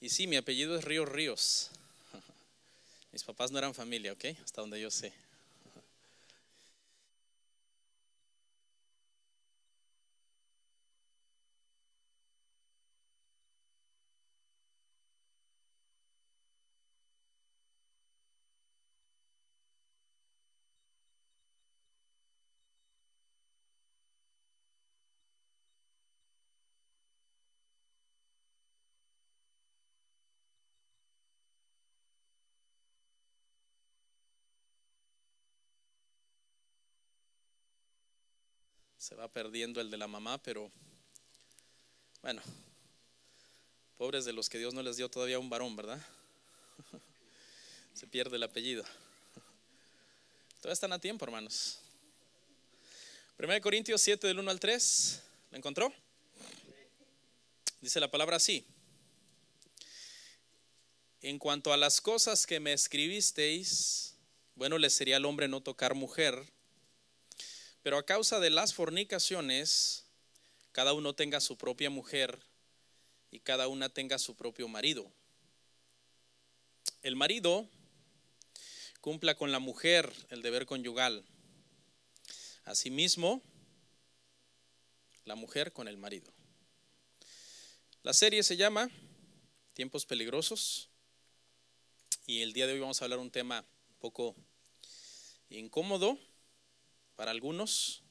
Y sí, mi apellido es Ríos Ríos. Mis papás no eran familia, ¿ok? Hasta donde yo sé. Se va perdiendo el de la mamá, pero bueno, pobres de los que Dios no les dio todavía un varón, ¿verdad? Se pierde el apellido. Todavía están a tiempo, hermanos. 1 Corintios 7 del 1 al 3, ¿la encontró? Dice la palabra así: en cuanto a las cosas que me escribisteis, bueno les sería al hombre no tocar mujer, pero a causa de las fornicaciones, cada uno tenga su propia mujer y cada una tenga su propio marido. El marido cumpla con la mujer el deber conyugal, asimismo la mujer con el marido. La serie se llama Tiempos Peligrosos y el día de hoy vamos a hablar un tema un poco incómodo para algunos,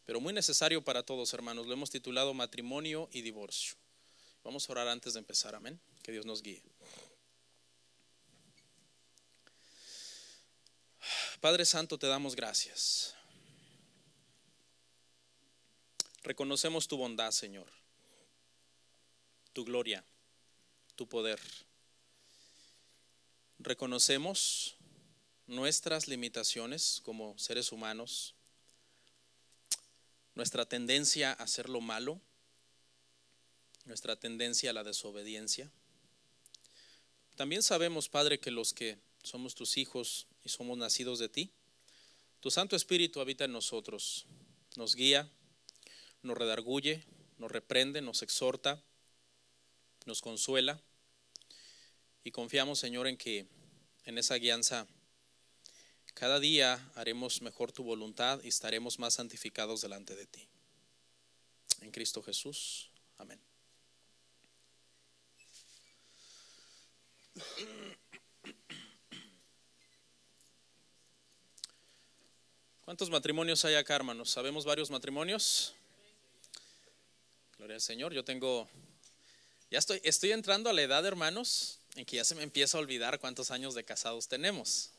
pero muy necesario para todos, hermanos. Lo hemos titulado Matrimonio y Divorcio. Vamos a orar antes de empezar, amén. Que Dios nos guíe. Padre Santo, te damos gracias. Reconocemos tu bondad, Señor, tu gloria, tu poder. Reconocemos nuestras limitaciones como seres humanos, nuestra tendencia a hacer lo malo, nuestra tendencia a la desobediencia. También sabemos, Padre, que los que somos tus hijos y somos nacidos de ti, tu Santo Espíritu habita en nosotros, nos guía, nos redarguye, nos reprende, nos exhorta, nos consuela, y confiamos, Señor, en que en esa guianza cada día haremos mejor tu voluntad y estaremos más santificados delante de ti. En Cristo Jesús, amén. ¿Cuántos matrimonios hay acá, hermanos? ¿Sabemos varios matrimonios? Gloria al Señor. Yo tengo, ya estoy entrando a la edad, hermanos, en que ya se me empieza a olvidar cuántos años de casados tenemos.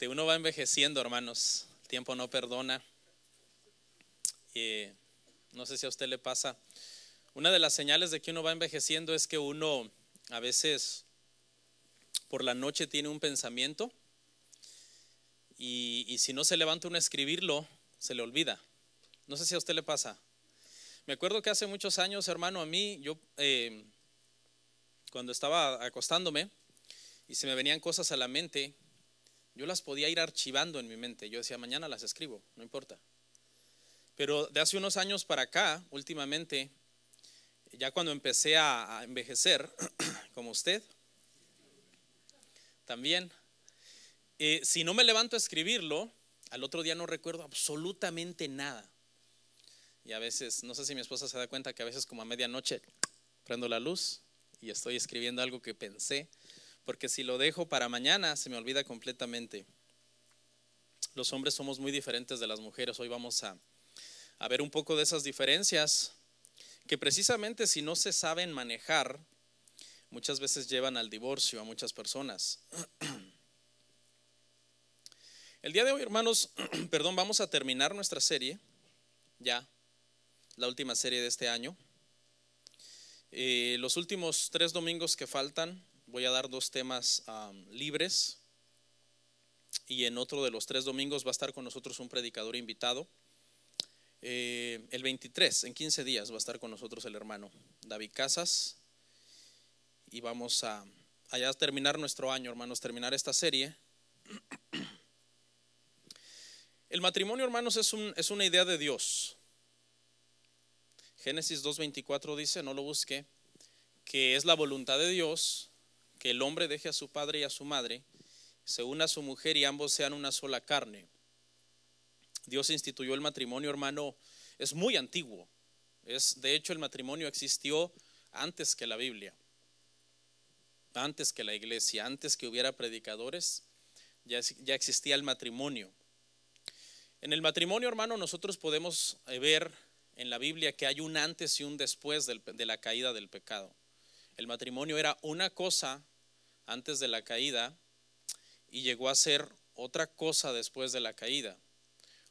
Uno va envejeciendo, hermanos. El tiempo no perdona. No sé si a usted le pasa. Una de las señales de que uno va envejeciendo es que uno a veces por la noche tiene un pensamiento y si no se levanta uno a escribirlo, se le olvida. No sé si a usted le pasa. Me acuerdo que hace muchos años, hermano, a mí, yo cuando estaba acostándome y se me venían cosas a la mente, yo las podía ir archivando en mi mente. Yo decía, mañana las escribo, no importa. Pero de hace unos años para acá, últimamente, ya cuando empecé a envejecer, como usted, también, si no me levanto a escribirlo, al otro día no recuerdo absolutamente nada. Y a veces, no sé si mi esposa se da cuenta que a veces como a medianoche prendo la luz y estoy escribiendo algo que pensé, porque si lo dejo para mañana se me olvida completamente. Los hombres somos muy diferentes de las mujeres. Hoy vamos a ver un poco de esas diferencias que precisamente si no se saben manejar, muchas veces llevan al divorcio a muchas personas. El día de hoy, hermanos, perdón, vamos a terminar nuestra serie, ya, la última serie de este año. Los últimos 3 domingos que faltan, voy a dar 2 temas libres, y en otro de los 3 domingos va a estar con nosotros un predicador invitado. El 23, en 15 días, va a estar con nosotros el hermano David Casas, y vamos a allá terminar nuestro año, hermanos, terminar esta serie. El matrimonio, hermanos, es una idea de Dios. Génesis 2:24 dice, no lo busque, que es la voluntad de Dios que el hombre deje a su padre y a su madre, se una a su mujer y ambos sean una sola carne. Dios instituyó el matrimonio, hermano, es muy antiguo. De hecho, el matrimonio existió antes que la Biblia, antes que la iglesia, antes que hubiera predicadores, ya existía el matrimonio. En el matrimonio, hermano, nosotros podemos ver en la Biblia que hay un antes y un después de la caída del pecado. El matrimonio era una cosa antes de la caída y llegó a ser otra cosa después de la caída.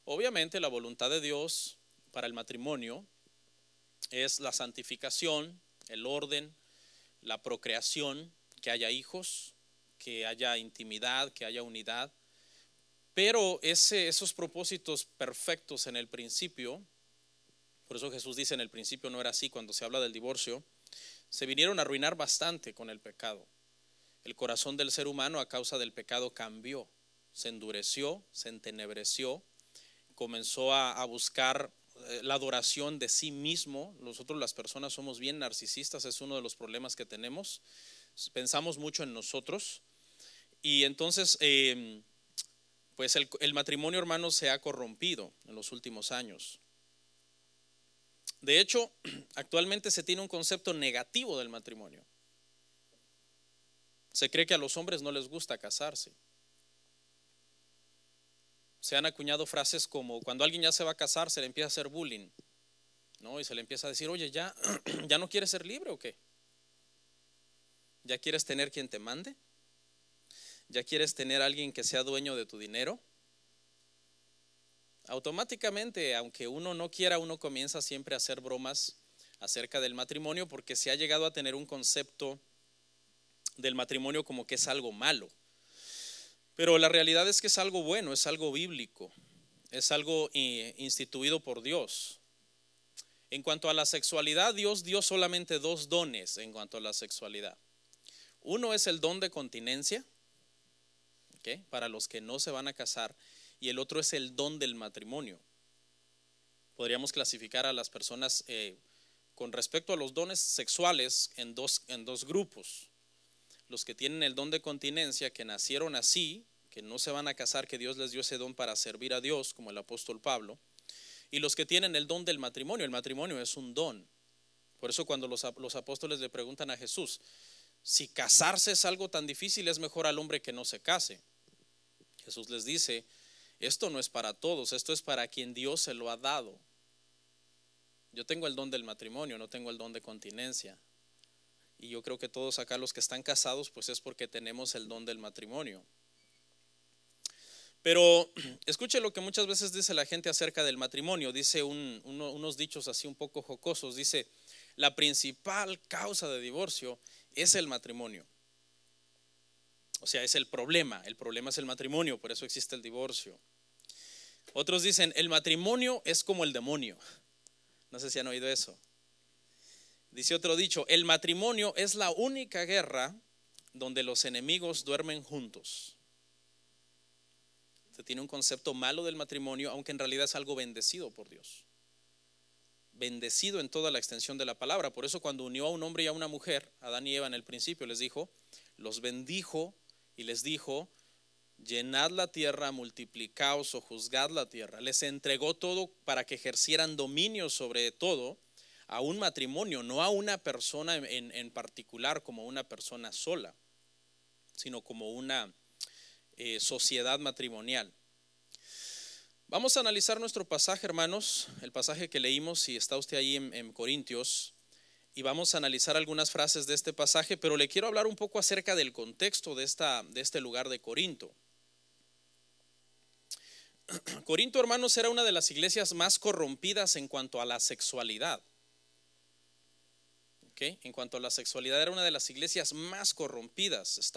Obviamente la voluntad de Dios para el matrimonio es la santificación, el orden, la procreación, que haya hijos, que haya intimidad, que haya unidad. Pero esos propósitos perfectos en el principio, por eso Jesús dice en el principio no era así cuando se habla del divorcio, se vinieron a arruinar bastante con el pecado. El corazón del ser humano a causa del pecado cambió, se endureció, se entenebreció, comenzó a buscar la adoración de sí mismo. Nosotros las personas somos bien narcisistas, es uno de los problemas que tenemos, pensamos mucho en nosotros y entonces pues el matrimonio, hermano, se ha corrompido en los últimos años. De hecho, actualmente se tiene un concepto negativo del matrimonio. Se cree que a los hombres no les gusta casarse. Se han acuñado frases como cuando alguien ya se va a casar se le empieza a hacer bullying, ¿no? Y se le empieza a decir, oye, ¿ya no quieres ser libre o qué? ¿Ya quieres tener quien te mande? ¿Ya quieres tener a alguien que sea dueño de tu dinero? Automáticamente, aunque uno no quiera, uno comienza siempre a hacer bromas acerca del matrimonio porque se ha llegado a tener un concepto del matrimonio como que es algo malo. Pero la realidad es que es algo bueno, es algo bíblico, es algo instituido por Dios. En cuanto a la sexualidad, Dios dio solamente dos dones en cuanto a la sexualidad. Uno es el don de continencia, ¿okay?, para los que no se van a casar, y el otro es el don del matrimonio. Podríamos clasificar a las personas con respecto a los dones sexuales en dos grupos. Los que tienen el don de continencia, que nacieron así, que no se van a casar, que Dios les dio ese don para servir a Dios, como el apóstol Pablo, y los que tienen el don del matrimonio. El matrimonio es un don. Por eso cuando los apóstoles le preguntan a Jesús, si casarse es algo tan difícil, es mejor al hombre que no se case. Jesús les dice, esto no es para todos, esto es para quien Dios se lo ha dado. Yo tengo el don del matrimonio, no tengo el don de continencia. Y yo creo que todos acá los que están casados, pues es porque tenemos el don del matrimonio. Pero escuche lo que muchas veces dice la gente acerca del matrimonio. Dice unos dichos así un poco jocosos. Dice, la principal causa de divorcio es el matrimonio. O sea, es el problema es el matrimonio, por eso existe el divorcio. Otros dicen, el matrimonio es como el demonio. No sé si han oído eso. Dice otro dicho, el matrimonio es la única guerra donde los enemigos duermen juntos. Se tiene un concepto malo del matrimonio, aunque en realidad es algo bendecido por Dios. Bendecido en toda la extensión de la palabra. Por eso cuando unió a un hombre y a una mujer, Adán y Eva en el principio les dijo, los bendijo y les dijo, llenad la tierra, multiplicaos o juzgad la tierra. Les entregó todo para que ejercieran dominio sobre todo, a un matrimonio, no a una persona en particular como una persona sola, sino como una sociedad matrimonial. Vamos a analizar nuestro pasaje, hermanos, el pasaje que leímos, si está usted ahí en Corintios, y vamos a analizar algunas frases de este pasaje, pero le quiero hablar un poco acerca del contexto de este lugar de Corinto. Corinto, hermanos, era una de las iglesias más corrompidas en cuanto a la sexualidad. ¿Okay? En cuanto a la sexualidad, era una de las iglesias más corrompidas.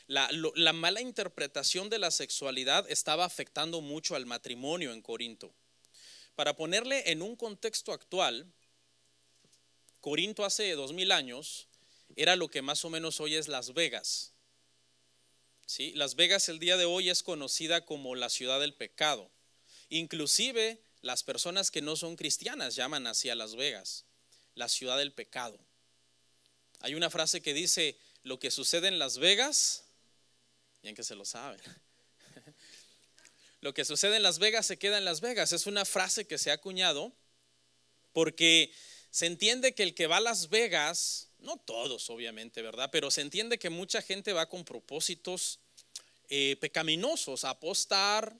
La mala interpretación de la sexualidad estaba afectando mucho al matrimonio en Corinto. Para ponerle en un contexto actual, Corinto hace 2000 años era lo que más o menos hoy es Las Vegas. ¿Sí? Las Vegas el día de hoy es conocida como la ciudad del pecado. Inclusive las personas que no son cristianas llaman así a Las Vegas. la ciudad del pecado. Hay una frase que dice: lo que sucede en Las Vegas, bien que se lo saben, lo que sucede en Las Vegas se queda en Las Vegas. Es una frase que se ha acuñado porque se entiende que el que va a Las Vegas, no todos obviamente, ¿verdad? Pero se entiende que mucha gente va con propósitos pecaminosos, a apostar,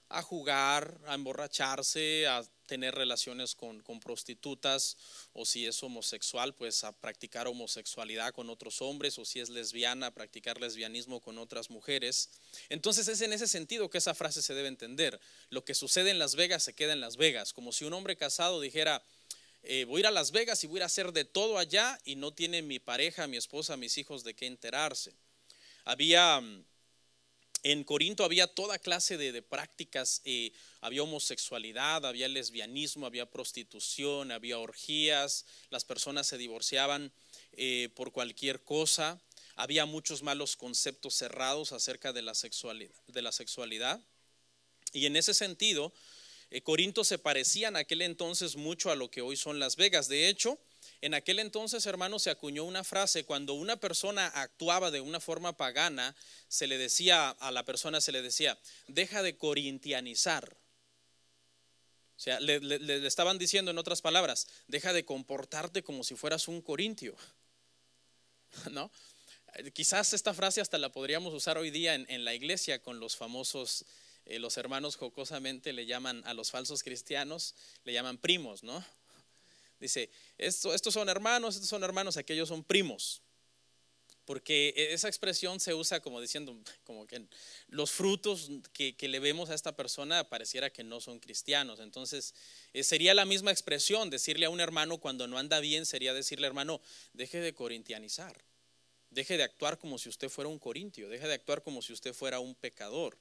a jugar, a emborracharse, a tener relaciones con prostitutas, o si es homosexual, pues a practicar homosexualidad con otros hombres, o si es lesbiana, a practicar lesbianismo con otras mujeres. Entonces es en ese sentido que esa frase se debe entender: lo que sucede en Las Vegas se queda en Las Vegas. Como si un hombre casado dijera: voy a ir a Las Vegas y voy a ir a hacer de todo allá, y no tiene mi pareja, mi esposa, mis hijos de qué enterarse. En Corinto había toda clase de prácticas, había homosexualidad, había lesbianismo, había prostitución, había orgías, las personas se divorciaban por cualquier cosa, había muchos malos conceptos cerrados acerca de la sexualidad. Y en ese sentido, Corinto se parecía en aquel entonces mucho a lo que hoy son Las Vegas. De hecho, en aquel entonces, hermanos, se acuñó una frase: cuando una persona actuaba de una forma pagana, se le decía a la persona, deja de corintianizar. O sea, le estaban diciendo, en otras palabras, deja de comportarte como si fueras un corintio, ¿no? Quizás esta frase hasta la podríamos usar hoy día en la iglesia con los famosos, los hermanos jocosamente le llaman a los falsos cristianos, le llaman primos, ¿no? Dice: estos son hermanos, aquellos son primos. Porque esa expresión se usa como diciendo, como que los frutos que le vemos a esta persona pareciera que no son cristianos. Entonces sería la misma expresión. Decirle a un hermano cuando no anda bien sería decirle: hermano, deje de corintianizar, deje de actuar como si usted fuera un corintio, deje de actuar como si usted fuera un pecador.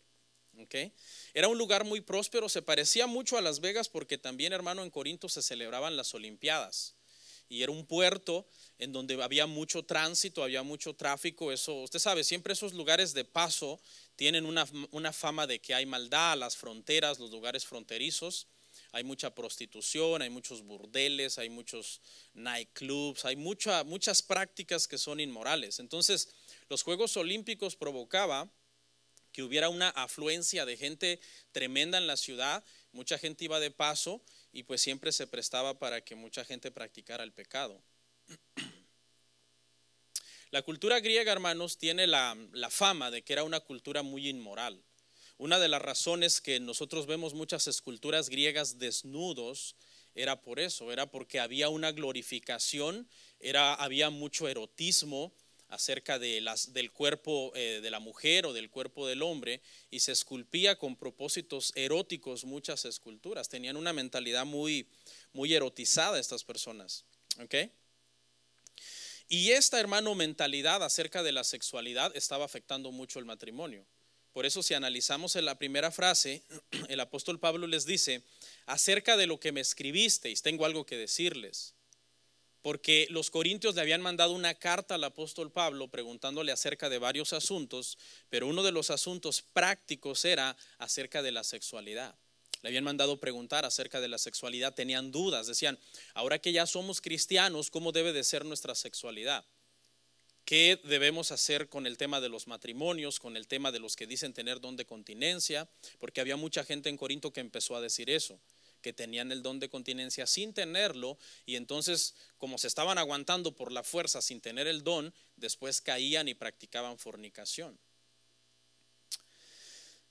¿Okay? Era un lugar muy próspero, se parecía mucho a Las Vegas porque también, hermano, en Corinto se celebraban las Olimpiadas y era un puerto en donde había mucho tránsito, había mucho tráfico. Eso, usted sabe, siempre esos lugares de paso tienen una fama de que hay maldad. Las fronteras, los lugares fronterizos, hay mucha prostitución, hay muchos burdeles, hay muchos nightclubs, hay muchas prácticas que son inmorales. Entonces los Juegos Olímpicos provocaba que hubiera una afluencia de gente tremenda en la ciudad. Mucha gente iba de paso y pues siempre se prestaba para que mucha gente practicara el pecado. La cultura griega, hermanos, tiene la fama de que era una cultura muy inmoral. Una de las razones que nosotros vemos muchas esculturas griegas desnudos era por eso, era porque había una glorificación, había mucho erotismo acerca del cuerpo de la mujer o del cuerpo del hombre, y se esculpía con propósitos eróticos muchas esculturas. Tenían una mentalidad muy, muy erotizada estas personas, ¿ok? Y esta, hermano, mentalidad acerca de la sexualidad estaba afectando mucho el matrimonio. Por eso, si analizamos en la primera frase, el apóstol Pablo les dice: acerca de lo que me escribisteis, tengo algo que decirles. Porque los corintios le habían mandado una carta al apóstol Pablo preguntándole acerca de varios asuntos, pero uno de los asuntos prácticos era acerca de la sexualidad. Le habían mandado preguntar acerca de la sexualidad, tenían dudas, decían: ahora que ya somos cristianos, ¿cómo debe de ser nuestra sexualidad? ¿Qué debemos hacer con el tema de los matrimonios, con el tema de los que dicen tener don de continencia? Porque había mucha gente en Corinto que empezó a decir eso, que tenían el don de continencia sin tenerlo, y entonces, como se estaban aguantando por la fuerza sin tener el don, después caían y practicaban fornicación.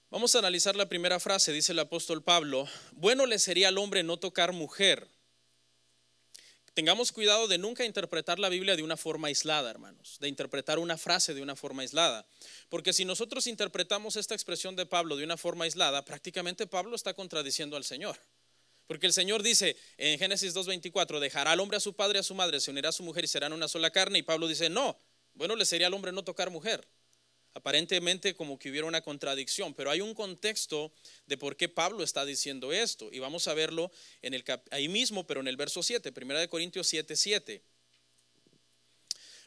Vamos a analizar la primera frase. Dice el apóstol Pablo: bueno le sería al hombre no tocar mujer. Tengamos cuidado de nunca interpretar la Biblia de una forma aislada, hermanos, de interpretar una frase de una forma aislada, porque si nosotros interpretamos esta expresión de Pablo de una forma aislada, prácticamente Pablo está contradiciendo al Señor. Porque el Señor dice en Génesis 2:24: dejará al hombre a su padre y a su madre, se unirá a su mujer y serán una sola carne. Y Pablo dice: no, bueno le sería al hombre no tocar mujer. Aparentemente como que hubiera una contradicción, pero hay un contexto de por qué Pablo está diciendo esto, y vamos a verlo ahí mismo, pero en el verso 7, 1 Corintios 7:7,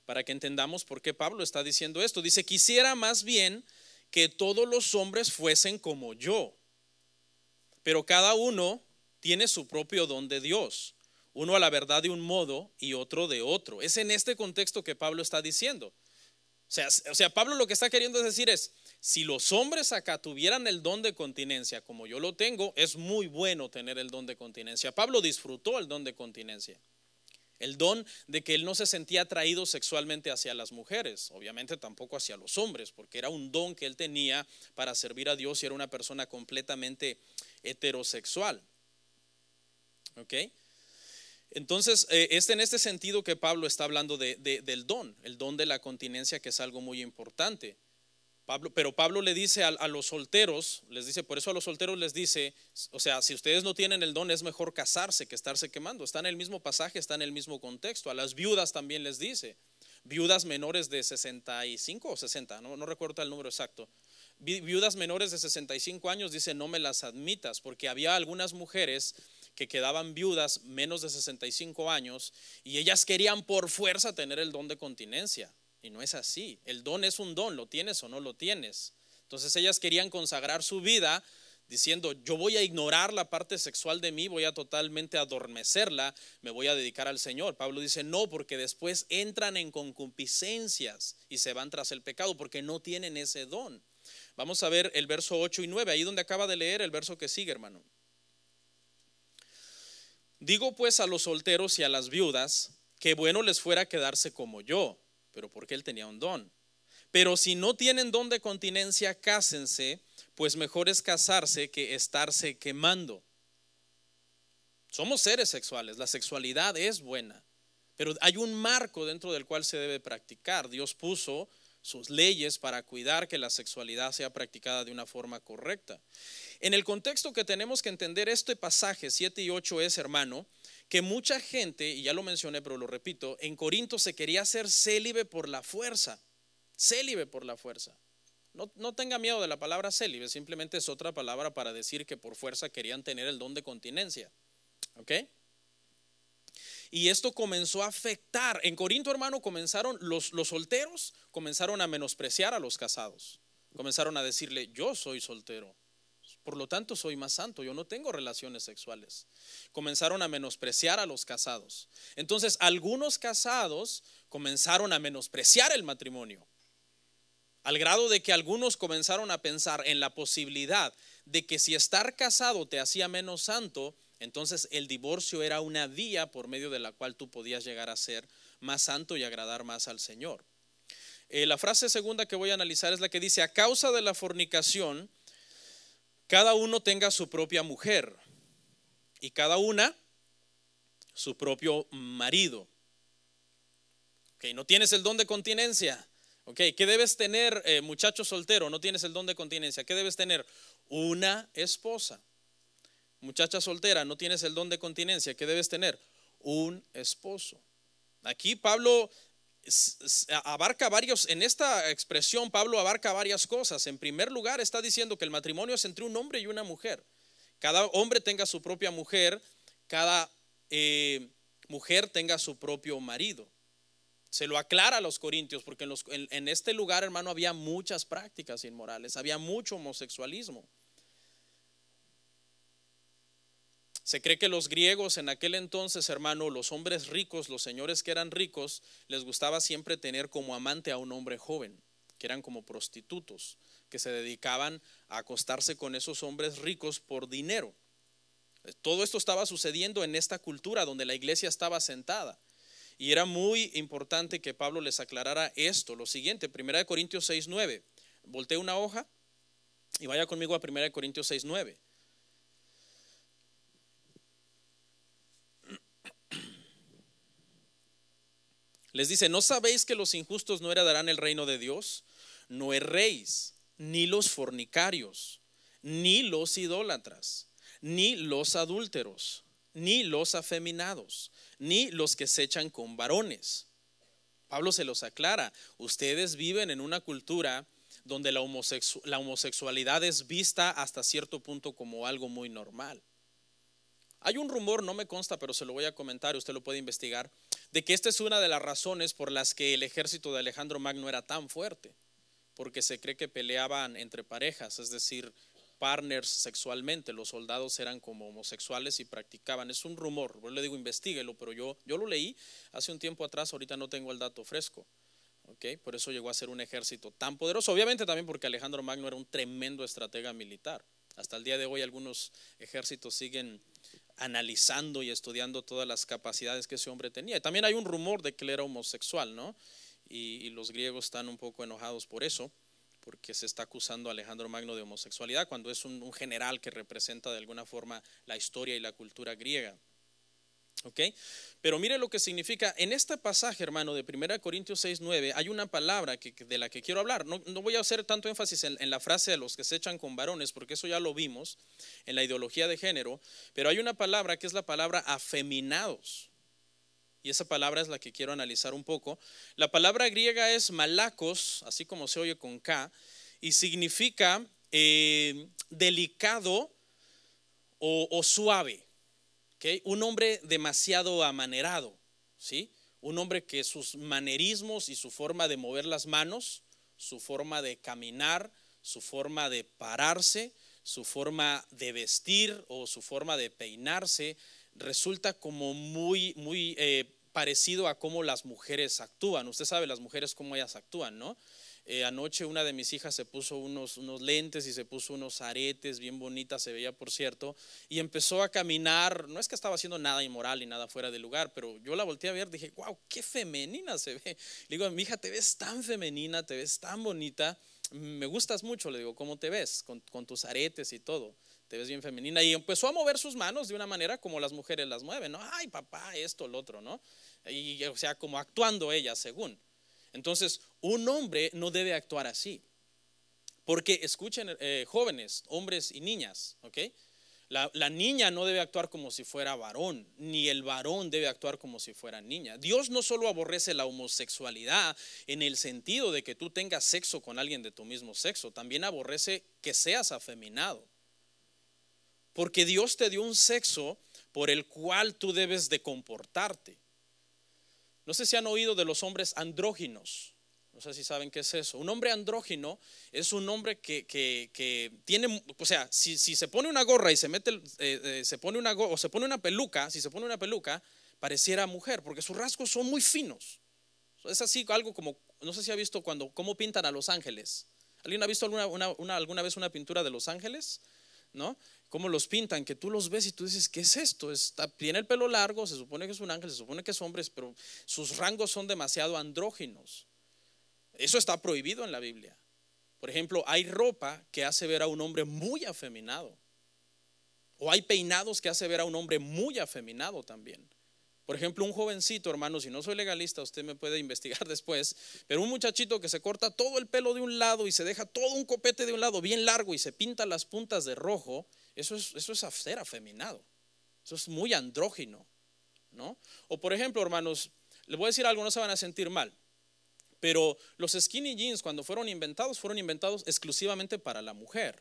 para que entendamos por qué Pablo está diciendo esto. Dice: quisiera más bien que todos los hombres fuesen como yo, pero cada uno tiene su propio don de Dios, uno a la verdad de un modo y otro de otro. Es en este contexto que Pablo está diciendo. O sea, Pablo lo que está queriendo decir es, si los hombres acá tuvieran el don de continencia como yo lo tengo, es muy bueno tener el don de continencia. Pablo disfrutó el don de continencia. El don de que él no se sentía atraído sexualmente hacia las mujeres, obviamente tampoco hacia los hombres, porque era un don que él tenía para servir a Dios y era una persona completamente heterosexual. ¿Ok? Entonces, es en este sentido que Pablo está hablando del don, el don de la continencia, que es algo muy importante. Pero Pablo le dice a los solteros, les dice, por eso a los solteros les dice, o sea, si ustedes no tienen el don es mejor casarse que estarse quemando. Está en el mismo pasaje, está en el mismo contexto. A las viudas también les dice, viudas menores de 65 o 60, no recuerdo el número exacto. Viudas menores de 65 años dice, no me las admitas, porque había algunas mujeres que quedaban viudas menos de 65 años y ellas querían por fuerza tener el don de continencia. Y no es así, el don es un don, lo tienes o no lo tienes. Entonces ellas querían consagrar su vida diciendo, yo voy a ignorar la parte sexual de mí, voy a totalmente adormecerla, me voy a dedicar al Señor. Pablo dice, no, porque después entran en concupiscencias y se van tras el pecado porque no tienen ese don. Vamos a ver el verso 8 y 9, ahí donde acaba de leer el verso que sigue, hermano. Digo pues a los solteros y a las viudas que bueno les fuera quedarse como yo, pero porque él tenía un don. Pero si no tienen don de continencia, cásense, pues mejor es casarse que estarse quemando. Somos seres sexuales, la sexualidad es buena, pero hay un marco dentro del cual se debe practicar. Dios puso sus leyes para cuidar que la sexualidad sea practicada de una forma correcta. En el contexto que tenemos que entender este pasaje 7 y 8 es, hermano, que mucha gente, y ya lo mencioné pero lo repito, en Corinto se quería hacer célibe por la fuerza, célibe por la fuerza. No tenga miedo de la palabra célibe, simplemente es otra palabra para decir que por fuerza querían tener el don de continencia. ¿Ok? Y esto comenzó a afectar. En Corinto, hermano, comenzaron los solteros, comenzaron a menospreciar a los casados. Comenzaron a decirle, yo soy soltero, por lo tanto soy más santo, yo no tengo relaciones sexuales. Comenzaron a menospreciar a los casados. Entonces algunos casados comenzaron a menospreciar el matrimonio, al grado de que algunos comenzaron a pensar en la posibilidad de que si estar casado te hacía menos santo, entonces el divorcio era una vía por medio de la cual tú podías llegar a ser más santo y agradar más al Señor. La frase segunda que voy a analizar es la que dice, a causa de la fornicación, cada uno tenga su propia mujer y cada una su propio marido. Okay, no tienes el don de continencia. Okay, ¿qué debes tener, muchacho soltero? No tienes el don de continencia. ¿Qué debes tener? Una esposa. Muchacha soltera, no tienes el don de continencia. ¿Qué debes tener? Un esposo. Aquí Pablo abarca varios, en esta expresión Pablo abarca varias cosas. En primer lugar está diciendo que el matrimonio es entre un hombre y una mujer. Cada hombre tenga su propia mujer, cada mujer tenga su propio marido. Se lo aclara a los corintios porque en este lugar, hermano, había muchas prácticas inmorales, había mucho homosexualismo. Se cree que los griegos en aquel entonces, hermano, los hombres ricos, los señores que eran ricos, les gustaba siempre tener como amante a un hombre joven, que eran como prostitutos, que se dedicaban a acostarse con esos hombres ricos por dinero. Todo esto estaba sucediendo en esta cultura donde la iglesia estaba sentada. Y era muy importante que Pablo les aclarara esto, lo siguiente, 1 Corintios 6:9. Voltee una hoja y vaya conmigo a 1 Corintios 6:9. Les dice, ¿no sabéis que los injustos no heredarán el reino de Dios? No erréis, ni los fornicarios, ni los idólatras, ni los adúlteros, ni los afeminados, ni los que se echan con varones. Pablo se los aclara, ustedes viven en una cultura donde la homosexualidad es vista hasta cierto punto como algo muy normal. Hay un rumor, no me consta, pero se lo voy a comentar, usted lo puede investigar, de que esta es una de las razones por las que el ejército de Alejandro Magno era tan fuerte, porque se cree que peleaban entre parejas, es decir, partners sexualmente. Los soldados eran como homosexuales y practicaban. Es un rumor, yo le digo investíguelo, pero yo lo leí hace un tiempo atrás, ahorita no tengo el dato fresco. Okay, por eso llegó a ser un ejército tan poderoso, obviamente también porque Alejandro Magno era un tremendo estratega militar. Hasta el día de hoy algunos ejércitos siguen analizando y estudiando todas las capacidades que ese hombre tenía. Y también hay un rumor de que él era homosexual, ¿no? Y los griegos están un poco enojados por eso, porque se está acusando a Alejandro Magno de homosexualidad cuando es un general que representa de alguna forma la historia y la cultura griega. Okay. Pero mire lo que significa en este pasaje, hermano, de 1 Corintios 6:9, hay una palabra de la que quiero hablar. No voy a hacer tanto énfasis en la frase de los que se echan con varones, porque eso ya lo vimos en la ideología de género, pero hay una palabra que es la palabra afeminados, y esa palabra es la que quiero analizar un poco. La palabra griega es malakos, así como se oye con K, y significa delicado o suave. Okay. Un hombre demasiado amanerado, ¿sí? Un hombre que sus manerismos y su forma de mover las manos, su forma de caminar, su forma de pararse, su forma de vestir o su forma de peinarse resulta como muy parecido a cómo las mujeres actúan. Usted sabe las mujeres cómo ellas actúan, ¿no? Anoche una de mis hijas se puso unos lentes y se puso unos aretes, bien bonita se veía, por cierto, y empezó a caminar. No es que estaba haciendo nada inmoral ni nada fuera de lugar, pero yo la volteé a ver, dije, wow, qué femenina se ve. Le digo, mi hija, te ves tan femenina, te ves tan bonita, me gustas mucho. Le digo, ¿cómo te ves? Con tus aretes y todo, te ves bien femenina. Y empezó a mover sus manos de una manera como las mujeres las mueven, ¿no? Ay, papá, esto, lo otro, ¿no? Y, o sea, como actuando ella según. Entonces, un hombre no debe actuar así, porque escuchen, jóvenes, hombres y niñas, ¿ok? La niña no debe actuar como si fuera varón, ni el varón debe actuar como si fuera niña. Dios no solo aborrece la homosexualidad en el sentido de que tú tengas sexo con alguien de tu mismo sexo, también aborrece que seas afeminado, porque Dios te dio un sexo por el cual tú debes de comportarte. No sé si han oído de los hombres andróginos. No sé si saben qué es eso. Un hombre andrógino es un hombre que tiene, o sea, si se pone una gorra y se mete, se pone una peluca, si se pone una peluca, pareciera mujer, porque sus rasgos son muy finos. Es así algo como, no sé si ha visto cómo pintan a los ángeles. ¿Alguien ha visto alguna vez una pintura de los ángeles? ¿No? Cómo los pintan, que tú los ves y tú dices, ¿qué es esto? Tiene el pelo largo, se supone que es un ángel, se supone que es hombre, pero sus rangos son demasiado andróginos. Eso está prohibido en la Biblia. Por ejemplo, hay ropa que hace ver a un hombre muy afeminado, o hay peinados que hace ver a un hombre muy afeminado también. Por ejemplo, un jovencito, hermano, si no soy legalista, usted me puede investigar después, pero un muchachito que se corta todo el pelo de un lado y se deja todo un copete de un lado bien largo y se pinta las puntas de rojo, eso es ser afeminado, eso es muy andrógino, ¿no? O por ejemplo, hermanos, les voy a decir algo, no se van a sentir mal, pero los skinny jeans cuando fueron inventados exclusivamente para la mujer.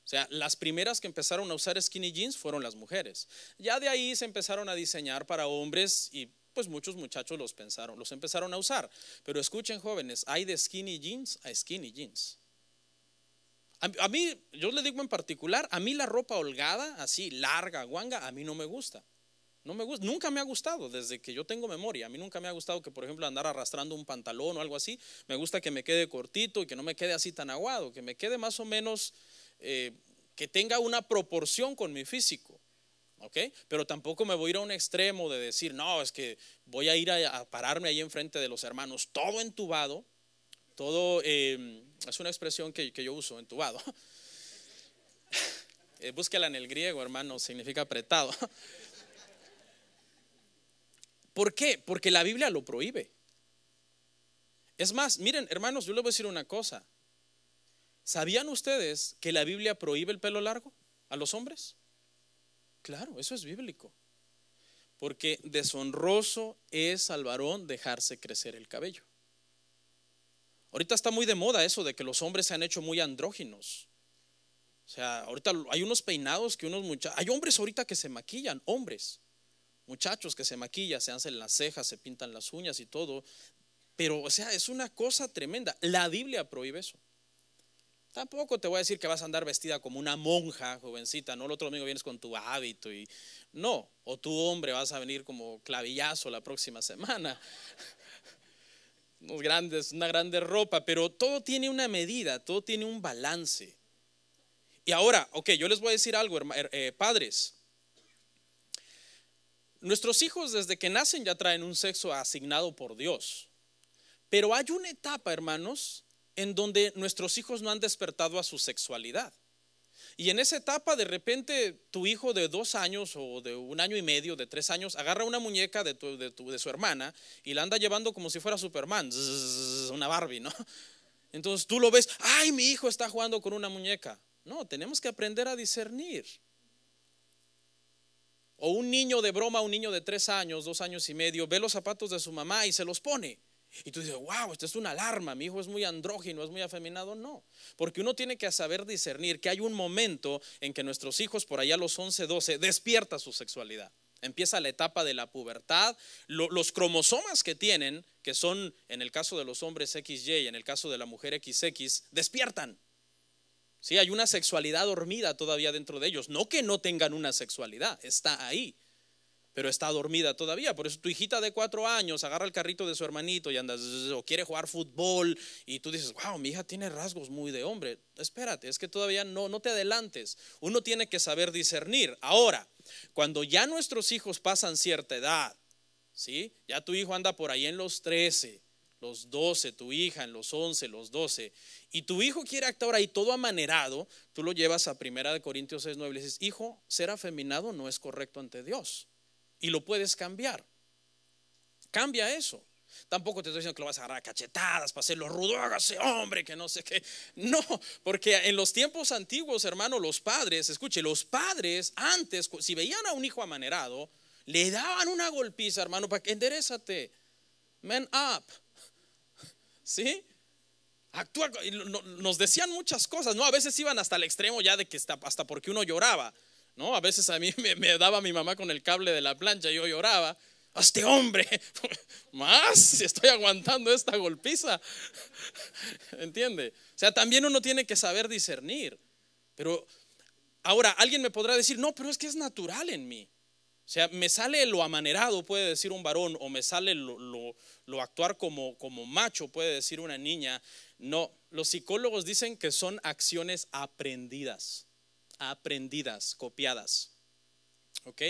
O sea, las primeras que empezaron a usar skinny jeans fueron las mujeres. Ya de ahí se empezaron a diseñar para hombres y pues muchos muchachos los empezaron a usar. Pero escuchen, jóvenes, hay de skinny jeans a skinny jeans. A mí, yo le digo en particular, a mí la ropa holgada, así larga, guanga, a mí no me gusta. No me gusta, nunca me ha gustado desde que yo tengo memoria. A mí nunca me ha gustado que, por ejemplo, andar arrastrando un pantalón o algo así. Me gusta que me quede cortito y que no me quede así tan aguado, que me quede más o menos, que tenga una proporción con mi físico. ¿Okay? Pero tampoco me voy a ir a un extremo de decir, no, es que voy a ir a pararme ahí enfrente de los hermanos, todo entubado, todo, es una expresión que yo uso, entubado. Búsquela en el griego, hermano, significa apretado. ¿Por qué? Porque la Biblia lo prohíbe. Es más, miren, hermanos, yo les voy a decir una cosa. ¿Sabían ustedes que la Biblia prohíbe el pelo largo a los hombres? Claro, eso es bíblico. Porque deshonroso es al varón dejarse crecer el cabello. Ahorita está muy de moda eso de que los hombres se han hecho muy andróginos. O sea, ahorita hay unos peinados que hay hombres ahorita que se maquillan, muchachos que se maquillan, se hacen las cejas, se pintan las uñas y todo. Pero, o sea, es una cosa tremenda. La Biblia prohíbe eso. Tampoco te voy a decir que vas a andar vestida como una monja, jovencita, ¿no? El otro domingo vienes con tu hábito y no. O tu hombre vas a venir como clavillazo la próxima semana. Una grande ropa, pero todo tiene una medida, todo tiene un balance. Y ahora, ok, yo les voy a decir algo, padres. Nuestros hijos desde que nacen ya traen un sexo asignado por Dios. Pero hay una etapa, hermanos, en donde nuestros hijos no han despertado a su sexualidad. Y en esa etapa de repente tu hijo de 2 años o de 1 año y medio, de 3 años, agarra una muñeca de su hermana y la anda llevando como si fuera Superman, una Barbie, ¿no? Entonces tú lo ves, ay, mi hijo está jugando con una muñeca. No, tenemos que aprender a discernir. O un niño de broma, un niño de 3 años, 2 años y medio, ve los zapatos de su mamá y se los pone. Y tú dices, wow, esto es una alarma, mi hijo es muy andrógino, es muy afeminado. No, porque uno tiene que saber discernir que hay un momento en que nuestros hijos, por allá a los 11, 12, despierta su sexualidad. Empieza la etapa de la pubertad. Los cromosomas que tienen, que son en el caso de los hombres XY y en el caso de la mujer XX, despiertan. Sí, hay una sexualidad dormida todavía dentro de ellos. No que no tengan una sexualidad, está ahí, pero está dormida todavía. Por eso tu hijita de 4 años agarra el carrito de su hermanito y anda, o quiere jugar fútbol y tú dices, wow, mi hija tiene rasgos muy de hombre. Espérate, es que todavía no te adelantes. Uno tiene que saber discernir. Ahora, cuando ya nuestros hijos pasan cierta edad, ¿sí? Ya tu hijo anda por ahí en los 13, los 12, tu hija en los 11, los 12, y tu hijo quiere actuar ahí todo amanerado, tú lo llevas a 1 Corintios 6:9 y le dices, hijo, ser afeminado no es correcto ante Dios. Y lo puedes cambiar. Cambia eso. Tampoco te estoy diciendo que lo vas a agarrar a cachetadas para hacerlo rudo, hágase hombre, que no sé qué. No, porque en los tiempos antiguos, hermano, los padres, escuche, los padres antes, si veían a un hijo amanerado, le daban una golpiza, hermano, para que enderezate, man up. ¿Sí? Actúa. Nos decían muchas cosas, ¿no? A veces iban hasta el extremo ya de que hasta porque uno lloraba. ¿No? A veces a mí me daba mi mamá con el cable de la plancha y yo lloraba. ¡Hazte hombre! Más, si estoy aguantando esta golpiza. ¿Entiende? O sea, también uno tiene que saber discernir. Pero ahora alguien me podrá decir, no, pero es que es natural en mí. O sea, me sale lo amanerado, puede decir un varón, o me sale lo actuar como macho, puede decir una niña. No, los psicólogos dicen que son acciones aprendidas, copiadas. ¿Ok?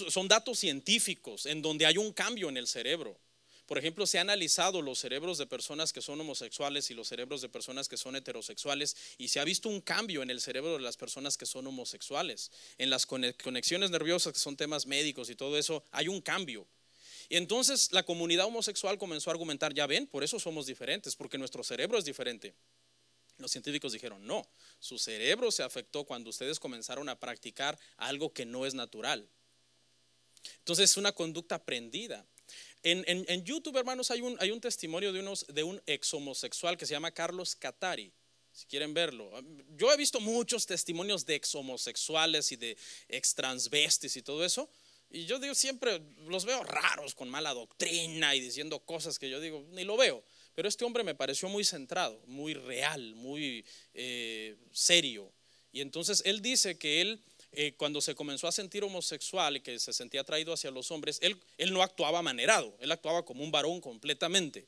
Son datos científicos en donde hay un cambio en el cerebro. Por ejemplo, se han analizado los cerebros de personas que son homosexuales y los cerebros de personas que son heterosexuales y se ha visto un cambio en el cerebro de las personas que son homosexuales. En las conexiones nerviosas, que son temas médicos y todo eso, hay un cambio. Y entonces la comunidad homosexual comenzó a argumentar, ya ven, por eso somos diferentes, porque nuestro cerebro es diferente. Los científicos dijeron, no, su cerebro se afectó cuando ustedes comenzaron a practicar algo que no es natural. Entonces es una conducta aprendida. En YouTube, hermanos, hay un testimonio de un ex homosexual que se llama Carlos Catari. Si quieren verlo, yo he visto muchos testimonios de ex homosexuales y de ex transvestis y todo eso. Y yo digo, siempre los veo raros, con mala doctrina y diciendo cosas que yo digo, ni lo veo. Pero este hombre me pareció muy centrado, muy real, muy serio. Y entonces él dice que él, cuando se comenzó a sentir homosexual y que se sentía atraído hacia los hombres, él no actuaba manerado, él actuaba como un varón completamente.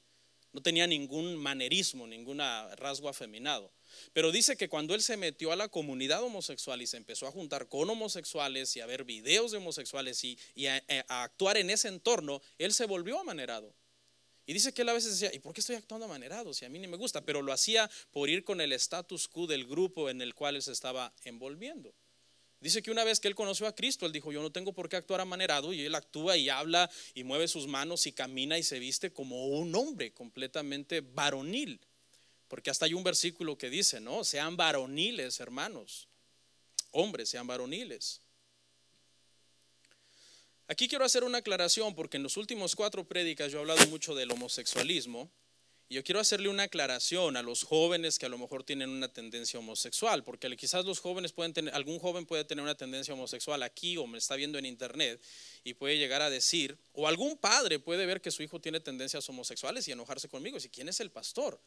No tenía ningún manerismo, ningún rasgo afeminado. Pero dice que cuando él se metió a la comunidad homosexual y se empezó a juntar con homosexuales y a ver videos de homosexuales y a actuar en ese entorno, él se volvió amanerado. Y dice que él a veces decía, ¿y por qué estoy actuando amanerado si a mí ni me gusta? Pero lo hacía por ir con el status quo del grupo en el cual él se estaba envolviendo. Dice que una vez que él conoció a Cristo, él dijo, yo no tengo por qué actuar amanerado, y él actúa y habla y mueve sus manos y camina y se viste como un hombre completamente varonil. Porque hasta hay un versículo que dice, ¿no? Sean varoniles, hermanos. Hombres, sean varoniles. Aquí quiero hacer una aclaración porque en los últimos 4 prédicas yo he hablado mucho del homosexualismo. Y yo quiero hacerle una aclaración a los jóvenes que a lo mejor tienen una tendencia homosexual, porque quizás los jóvenes algún joven puede tener una tendencia homosexual aquí o me está viendo en internet y puede llegar a decir, o algún padre puede ver que su hijo tiene tendencias homosexuales y enojarse conmigo y decir, ¿quién es el pastor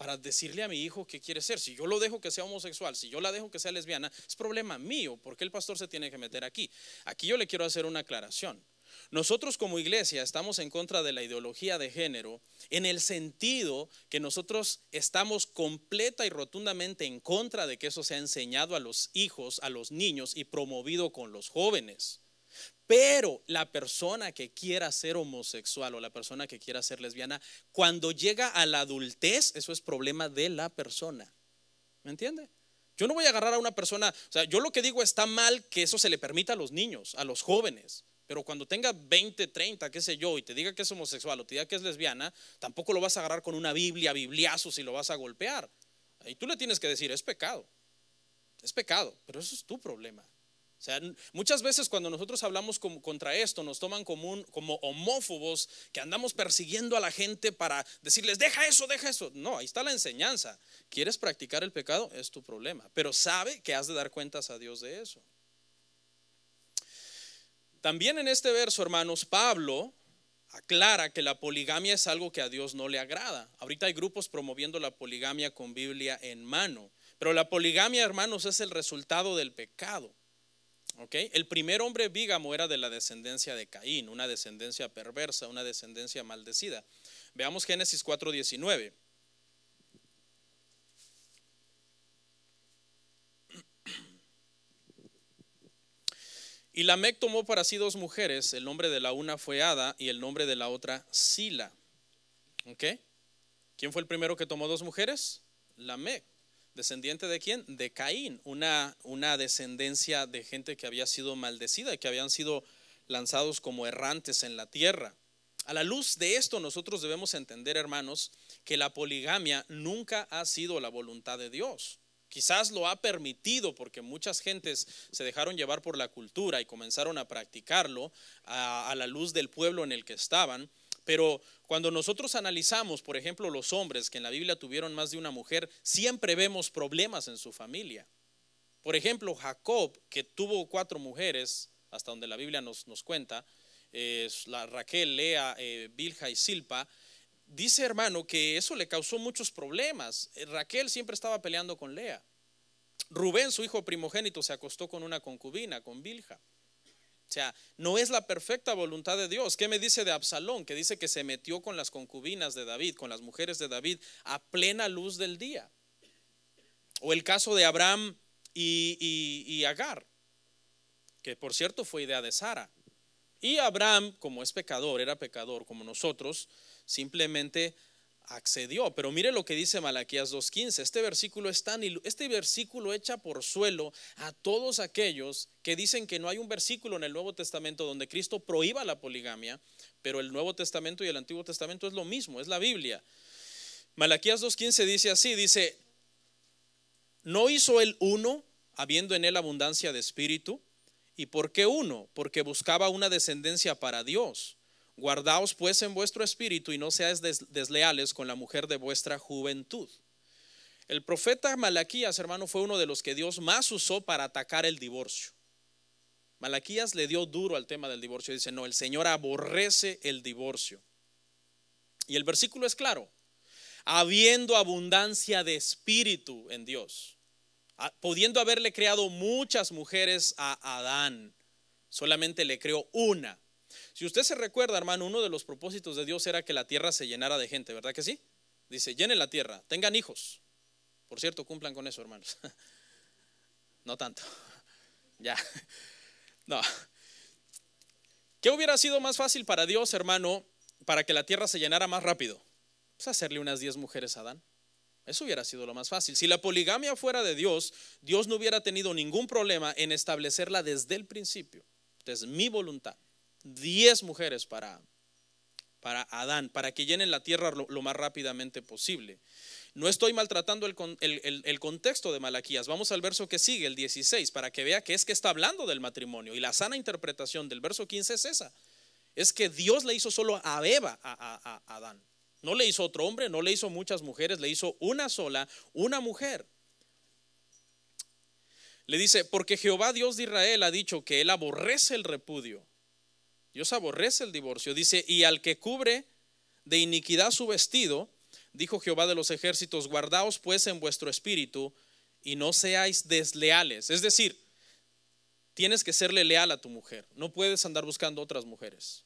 para decirle a mi hijo qué quiere ser. Si yo lo dejo que sea homosexual, si yo la dejo que sea lesbiana, es problema mío. ¿Por qué el pastor se tiene que meter aquí? Aquí yo le quiero hacer una aclaración. Nosotros como iglesia estamos en contra de la ideología de género en el sentido que nosotros estamos completa y rotundamente en contra de que eso sea enseñado a los hijos, a los niños y promovido con los jóvenes. Pero la persona que quiera ser homosexual o la persona que quiera ser lesbiana, cuando llega a la adultez, eso es problema de la persona. ¿Me entiende? Yo no voy a agarrar a una persona, o sea, yo lo que digo está mal que eso se le permita a los niños, a los jóvenes. Pero cuando tenga 20, 30, qué sé yo, y te diga que es homosexual o te diga que es lesbiana, tampoco lo vas a agarrar con una Biblia, bibliazos y lo vas a golpear. Y tú le tienes que decir, es pecado, pero eso es tu problema. O sea, muchas veces cuando nosotros hablamos contra esto, nos toman como homófobos que andamos persiguiendo a la gente para decirles, deja eso. No, ahí está la enseñanza. ¿Quieres practicar el pecado? Es tu problema, pero sabe que has de dar cuentas a Dios de eso. También en este verso, hermanos, Pablo aclara que la poligamia es algo que a Dios no le agrada. Ahorita hay grupos promoviendo la poligamia con Biblia en mano, pero la poligamia, hermanos, es el resultado del pecado. ¿Okay? El primer hombre bígamo era de la descendencia de Caín, una descendencia perversa, una descendencia maldecida. Veamos Génesis 4:19. Y Lamec tomó para sí 2 mujeres, el nombre de la una fue Ada y el nombre de la otra Sila. ¿Okay? ¿Quién fue el primero que tomó 2 mujeres? Lamec. ¿Descendiente de quién? De Caín, una descendencia de gente que había sido maldecida, que habían sido lanzados como errantes en la tierra. A la luz de esto nosotros debemos entender, hermanos, que la poligamia nunca ha sido la voluntad de Dios. Quizás lo ha permitido porque muchas gentes se dejaron llevar por la cultura y comenzaron a practicarlo a la luz del pueblo en el que estaban. Pero cuando nosotros analizamos, por ejemplo, los hombres que en la Biblia tuvieron más de una mujer, siempre vemos problemas en su familia. Por ejemplo, Jacob, que tuvo 4 mujeres, hasta donde la Biblia nos cuenta, la Raquel, Lea, Bilha y Silpa, dice, hermano, que eso le causó muchos problemas. Raquel siempre estaba peleando con Lea. Rubén, su hijo primogénito, se acostó con una concubina, con Bilha. O sea, no es la perfecta voluntad de Dios. ¿Qué me dice de Absalón? Que dice que se metió con las concubinas de David, con las mujeres de David, a plena luz del día. O el caso de Abraham y Agar, que por cierto fue idea de Sara. Y Abraham, como es pecador, era pecador como nosotros, simplemente accedió. Pero mire lo que dice Malaquías 2:15. Este versículo echa por suelo a todos aquellos que dicen que no hay un versículo en el Nuevo Testamento donde Cristo prohíba la poligamia, pero el Nuevo Testamento y el Antiguo Testamento es lo mismo, es la Biblia. Malaquías 2:15 dice así, dice, ¿no hizo él uno, habiendo en él abundancia de espíritu? ¿Y por qué uno? Porque buscaba una descendencia para Dios. Guardaos pues en vuestro espíritu y no seáis desleales con la mujer de vuestra juventud. El profeta Malaquías, hermano, fue uno de los que Dios más usó para atacar el divorcio. Malaquías le dio duro al tema del divorcio. Dice, no, el Señor aborrece el divorcio. Y el versículo es claro, habiendo abundancia de espíritu en Dios, pudiendo haberle creado muchas mujeres a Adán, solamente le creó una. Si usted se recuerda, hermano, uno de los propósitos de Dios era que la tierra se llenara de gente, ¿verdad que sí? Dice, llenen la tierra, tengan hijos. Por cierto, cumplan con eso, hermanos. No tanto. Ya. No. ¿Qué hubiera sido más fácil para Dios, hermano, para que la tierra se llenara más rápido? Pues hacerle unas 10 mujeres a Adán. Eso hubiera sido lo más fácil. Si la poligamia fuera de Dios, Dios no hubiera tenido ningún problema en establecerla desde el principio. Entonces, mi voluntad, 10 mujeres para Adán, para que llenen la tierra lo más rápidamente posible. No estoy maltratando el contexto de Malaquías. Vamos al verso que sigue, el 16, para que vea que está hablando del matrimonio. Y la sana interpretación del verso 15 es esa. Es que Dios le hizo solo a Eva, a Adán. No le hizo otro hombre, no le hizo muchas mujeres, le hizo una sola, una mujer. Le dice, porque Jehová Dios de Israel ha dicho que él aborrece el repudio. Dios aborrece el divorcio. Dice, y al que cubre de iniquidad su vestido, dijo Jehová de los ejércitos, guardaos pues en vuestro espíritu y no seáis desleales. Es decir, tienes que serle leal a tu mujer. No puedes andar buscando otras mujeres.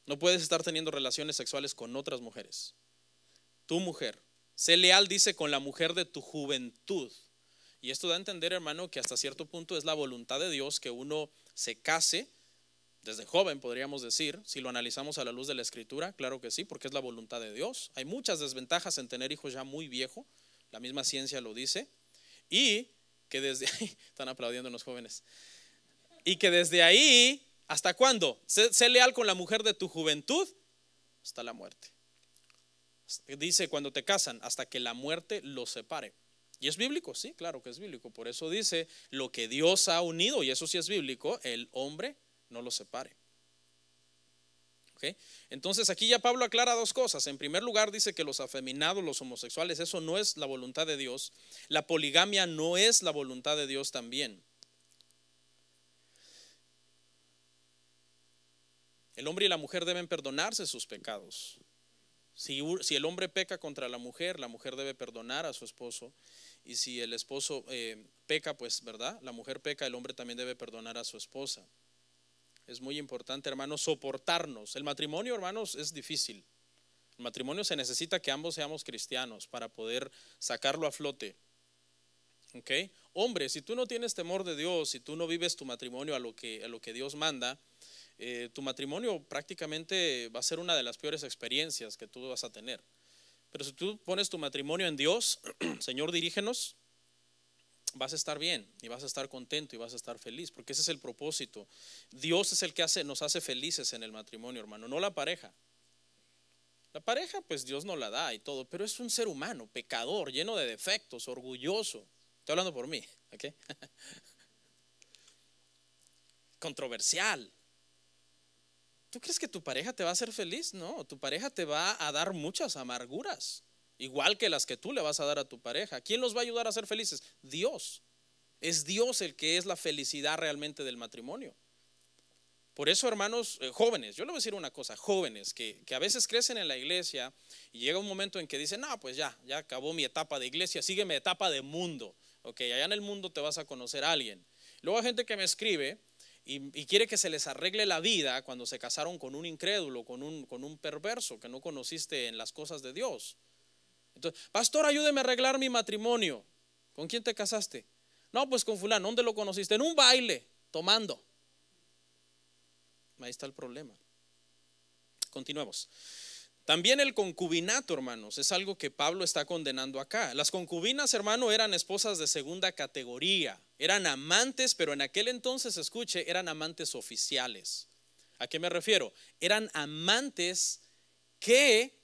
No puedes estar teniendo relaciones sexuales con otras mujeres. Tu mujer, sé leal, dice, con la mujer de tu juventud. Y esto da a entender, hermano, que hasta cierto punto es la voluntad de Dios que uno se case desde joven, podríamos decir, si lo analizamos a la luz de la Escritura. Claro que sí, porque es la voluntad de Dios. Hay muchas desventajas en tener hijos ya muy viejo, la misma ciencia lo dice. Y que desde ahí, están aplaudiendo los jóvenes, y que desde ahí, ¿hasta cuándo? Sé leal con la mujer de tu juventud hasta la muerte. Dice cuando te casan, hasta que la muerte los separe. ¿Y es bíblico? Sí, claro que es bíblico. Por eso dice, lo que Dios ha unido, y eso sí es bíblico, el hombre no lo separe. ¿Okay? Entonces aquí ya Pablo aclara dos cosas. En primer lugar dice que los afeminados, los homosexuales, eso no es la voluntad de Dios. La poligamia no es la voluntad de Dios también. El hombre y la mujer deben perdonarse sus pecados. Si el hombre peca contra la mujer debe perdonar a su esposo. Y si el esposo peca, pues, ¿verdad? La mujer peca, el hombre también debe perdonar a su esposa. Es muy importante, hermanos, soportarnos. El matrimonio, hermanos, es difícil. El matrimonio se necesita que ambos seamos cristianos para poder sacarlo a flote. ¿Ok? Hombre, si tú no tienes temor de Dios, si tú no vives tu matrimonio a lo que Dios manda, tu matrimonio prácticamente va a ser una de las peores experiencias que tú vas a tener. Pero si tú pones tu matrimonio en Dios, Señor, dirígenos, vas a estar bien y vas a estar contento y vas a estar feliz, porque ese es el propósito. Dios es el que nos hace felices en el matrimonio, hermano, no la pareja. La pareja, pues Dios nos la da y todo, pero es un ser humano, pecador, lleno de defectos, orgulloso. Estoy hablando por mí, ¿ok? Controversial. ¿Tú crees que tu pareja te va a hacer feliz? No, tu pareja te va a dar muchas amarguras, igual que las que tú le vas a dar a tu pareja. ¿Quién los va a ayudar a ser felices? Dios. Es Dios el que es la felicidad realmente del matrimonio. Por eso, hermanos, jóvenes, yo le voy a decir una cosa, jóvenes que a veces crecen en la iglesia y llega un momento en que dicen, no, pues ya acabó mi etapa de iglesia, sigue mi etapa de mundo. Ok, allá en el mundo te vas a conocer a alguien. Luego hay gente que me escribe y quiere que se les arregle la vida cuando se casaron con un incrédulo, con un perverso que no conociste en las cosas de Dios. Entonces, pastor, ayúdeme a arreglar mi matrimonio. ¿Con quién te casaste? No, pues con fulano. ¿Dónde lo conociste? En un baile, tomando. Ahí está el problema. Continuemos. También el concubinato, hermanos, es algo que Pablo está condenando acá. Las concubinas, hermano, eran esposas de segunda categoría. Eran amantes, pero en aquel entonces, escuche, eran amantes oficiales. ¿A qué me refiero? Eran amantes que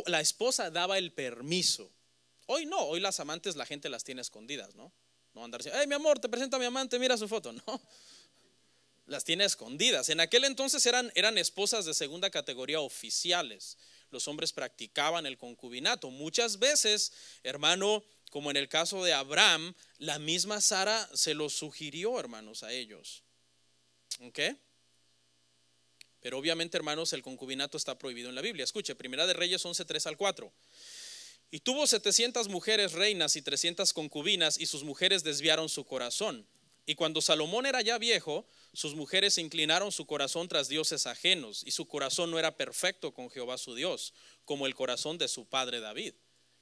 la esposa daba el permiso. Hoy no, hoy las amantes la gente las tiene escondidas, ¿no? No andar diciendo, hey, mi amor, te presento a mi amante, mira su foto. No, las tiene escondidas. En aquel entonces eran esposas de segunda categoría oficiales. Los hombres practicaban el concubinato. Muchas veces, hermano, como en el caso de Abraham, la misma Sara se lo sugirió, hermanos, a ellos. ¿Ok? Pero obviamente, hermanos, el concubinato está prohibido en la Biblia. Escuche, Primera de Reyes 11, 3 al 4. Y tuvo 700 mujeres reinas y 300 concubinas, y sus mujeres desviaron su corazón. Y cuando Salomón era ya viejo, sus mujeres inclinaron su corazón tras dioses ajenos, y su corazón no era perfecto con Jehová su Dios, como el corazón de su padre David.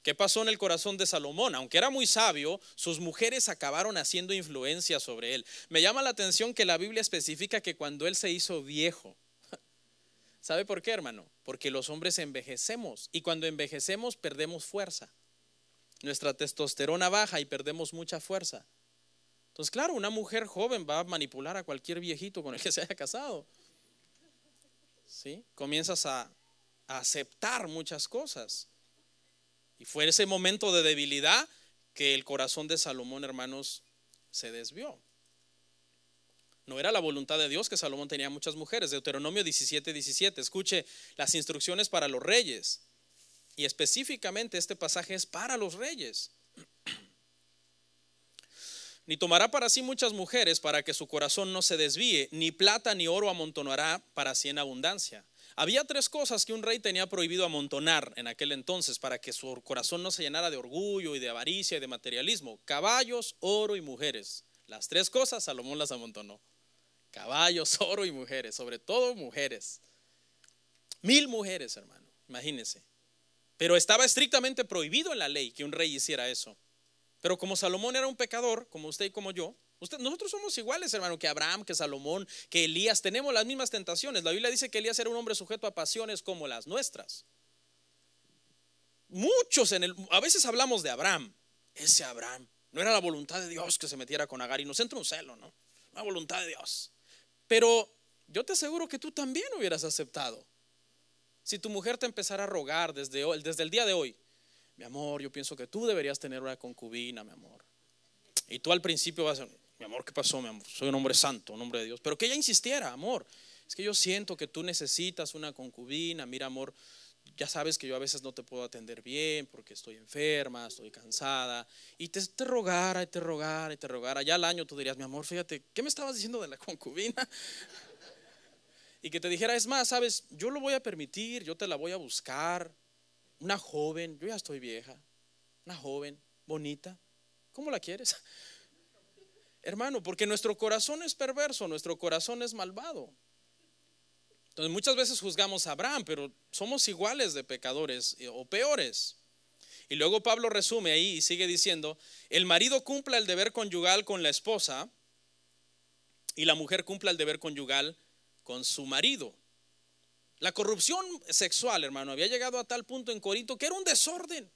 ¿Qué pasó en el corazón de Salomón? Aunque era muy sabio, sus mujeres acabaron haciendo influencia sobre él. Me llama la atención que la Biblia especifica que cuando él se hizo viejo. ¿Sabe por qué, hermano? Porque los hombres envejecemos, y cuando envejecemos perdemos fuerza. Nuestra testosterona baja y perdemos mucha fuerza. Entonces, claro, una mujer joven va a manipular a cualquier viejito con el que se haya casado. ¿Sí? Comienzas a aceptar muchas cosas. Y fue ese momento de debilidad que el corazón de Salomón, hermanos, se desvió. No era la voluntad de Dios que Salomón tenía muchas mujeres. Deuteronomio 17, 17. Escuche las instrucciones para los reyes. Y específicamente este pasaje es para los reyes. Ni tomará para sí muchas mujeres para que su corazón no se desvíe, ni plata ni oro amontonará para sí en abundancia. Había 3 cosas que un rey tenía prohibido amontonar en aquel entonces para que su corazón no se llenara de orgullo y de avaricia y de materialismo: caballos, oro y mujeres. Las 3 cosas Salomón las amontonó: caballos, oro y mujeres, sobre todo mujeres. 1000 mujeres, hermano, imagínense. Pero estaba estrictamente prohibido en la ley que un rey hiciera eso. Pero como Salomón era un pecador, como usted y como yo, nosotros somos iguales, hermano, que Abraham, que Salomón, que Elías. Tenemos las mismas tentaciones. La Biblia dice que Elías era un hombre sujeto a pasiones como las nuestras. Muchos a veces hablamos de Abraham. Ese Abraham, no era la voluntad de Dios que se metiera con Agar, y nos entra un celo, ¿no? La voluntad de Dios. Pero yo te aseguro que tú también hubieras aceptado. Si tu mujer te empezara a rogar desde el día de hoy: mi amor, yo pienso que tú deberías tener una concubina, mi amor. Y tú al principio vas a decir: mi amor, ¿qué pasó, mi amor? Soy un hombre santo, un hombre de Dios. Pero que ella insistiera: amor, es que yo siento que tú necesitas una concubina. Mira, amor, ya sabes que yo a veces no te puedo atender bien porque estoy enferma, estoy cansada. Y te rogara y te rogara y te rogara. Ya al año tú dirías: mi amor, fíjate, ¿qué me estabas diciendo de la concubina? Y que te dijera: es más, sabes, yo lo voy a permitir, yo te la voy a buscar. Una joven, yo ya estoy vieja, una joven, bonita. ¿Cómo la quieres? Hermano, porque nuestro corazón es perverso, nuestro corazón es malvado. Entonces muchas veces juzgamos a Abraham, pero somos iguales de pecadores o peores. Y luego Pablo resume ahí y sigue diciendo: el marido cumpla el deber conyugal con la esposa y la mujer cumpla el deber conyugal con su marido. La corrupción sexual, hermano, había llegado a tal punto en Corinto que era un desorden.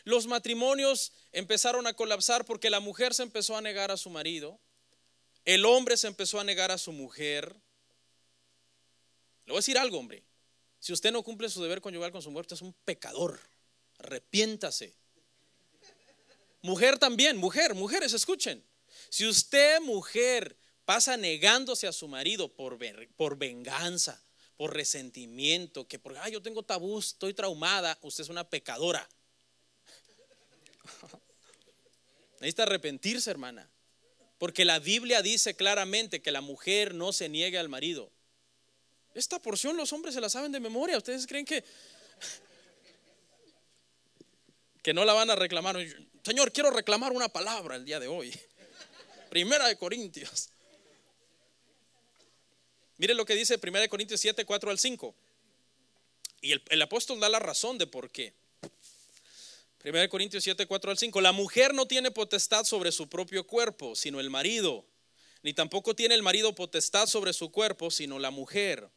Los matrimonios empezaron a colapsar porque la mujer se empezó a negar a su marido, el hombre se empezó a negar a su mujer. Le voy a decir algo, hombre: si usted no cumple su deber conyugal con su mujer, usted es un pecador. Arrepiéntase. Mujer también, mujeres, escuchen. Si usted, mujer, pasa negándose a su marido por venganza, por resentimiento, que porque yo tengo tabú, estoy traumada, usted es una pecadora. Necesita arrepentirse, hermana, porque la Biblia dice claramente que la mujer no se niegue al marido. Esta porción los hombres se la saben de memoria. ¿Ustedes creen que no la van a reclamar? Señor, quiero reclamar una palabra el día de hoy. 1 Corintios. Mire lo que dice 1 Corintios 7, 4 al 5. Y el apóstol da la razón de por qué. 1 Corintios 7, 4 al 5. La mujer no tiene potestad sobre su propio cuerpo, sino el marido. Ni tampoco tiene el marido potestad sobre su cuerpo, sino la mujer.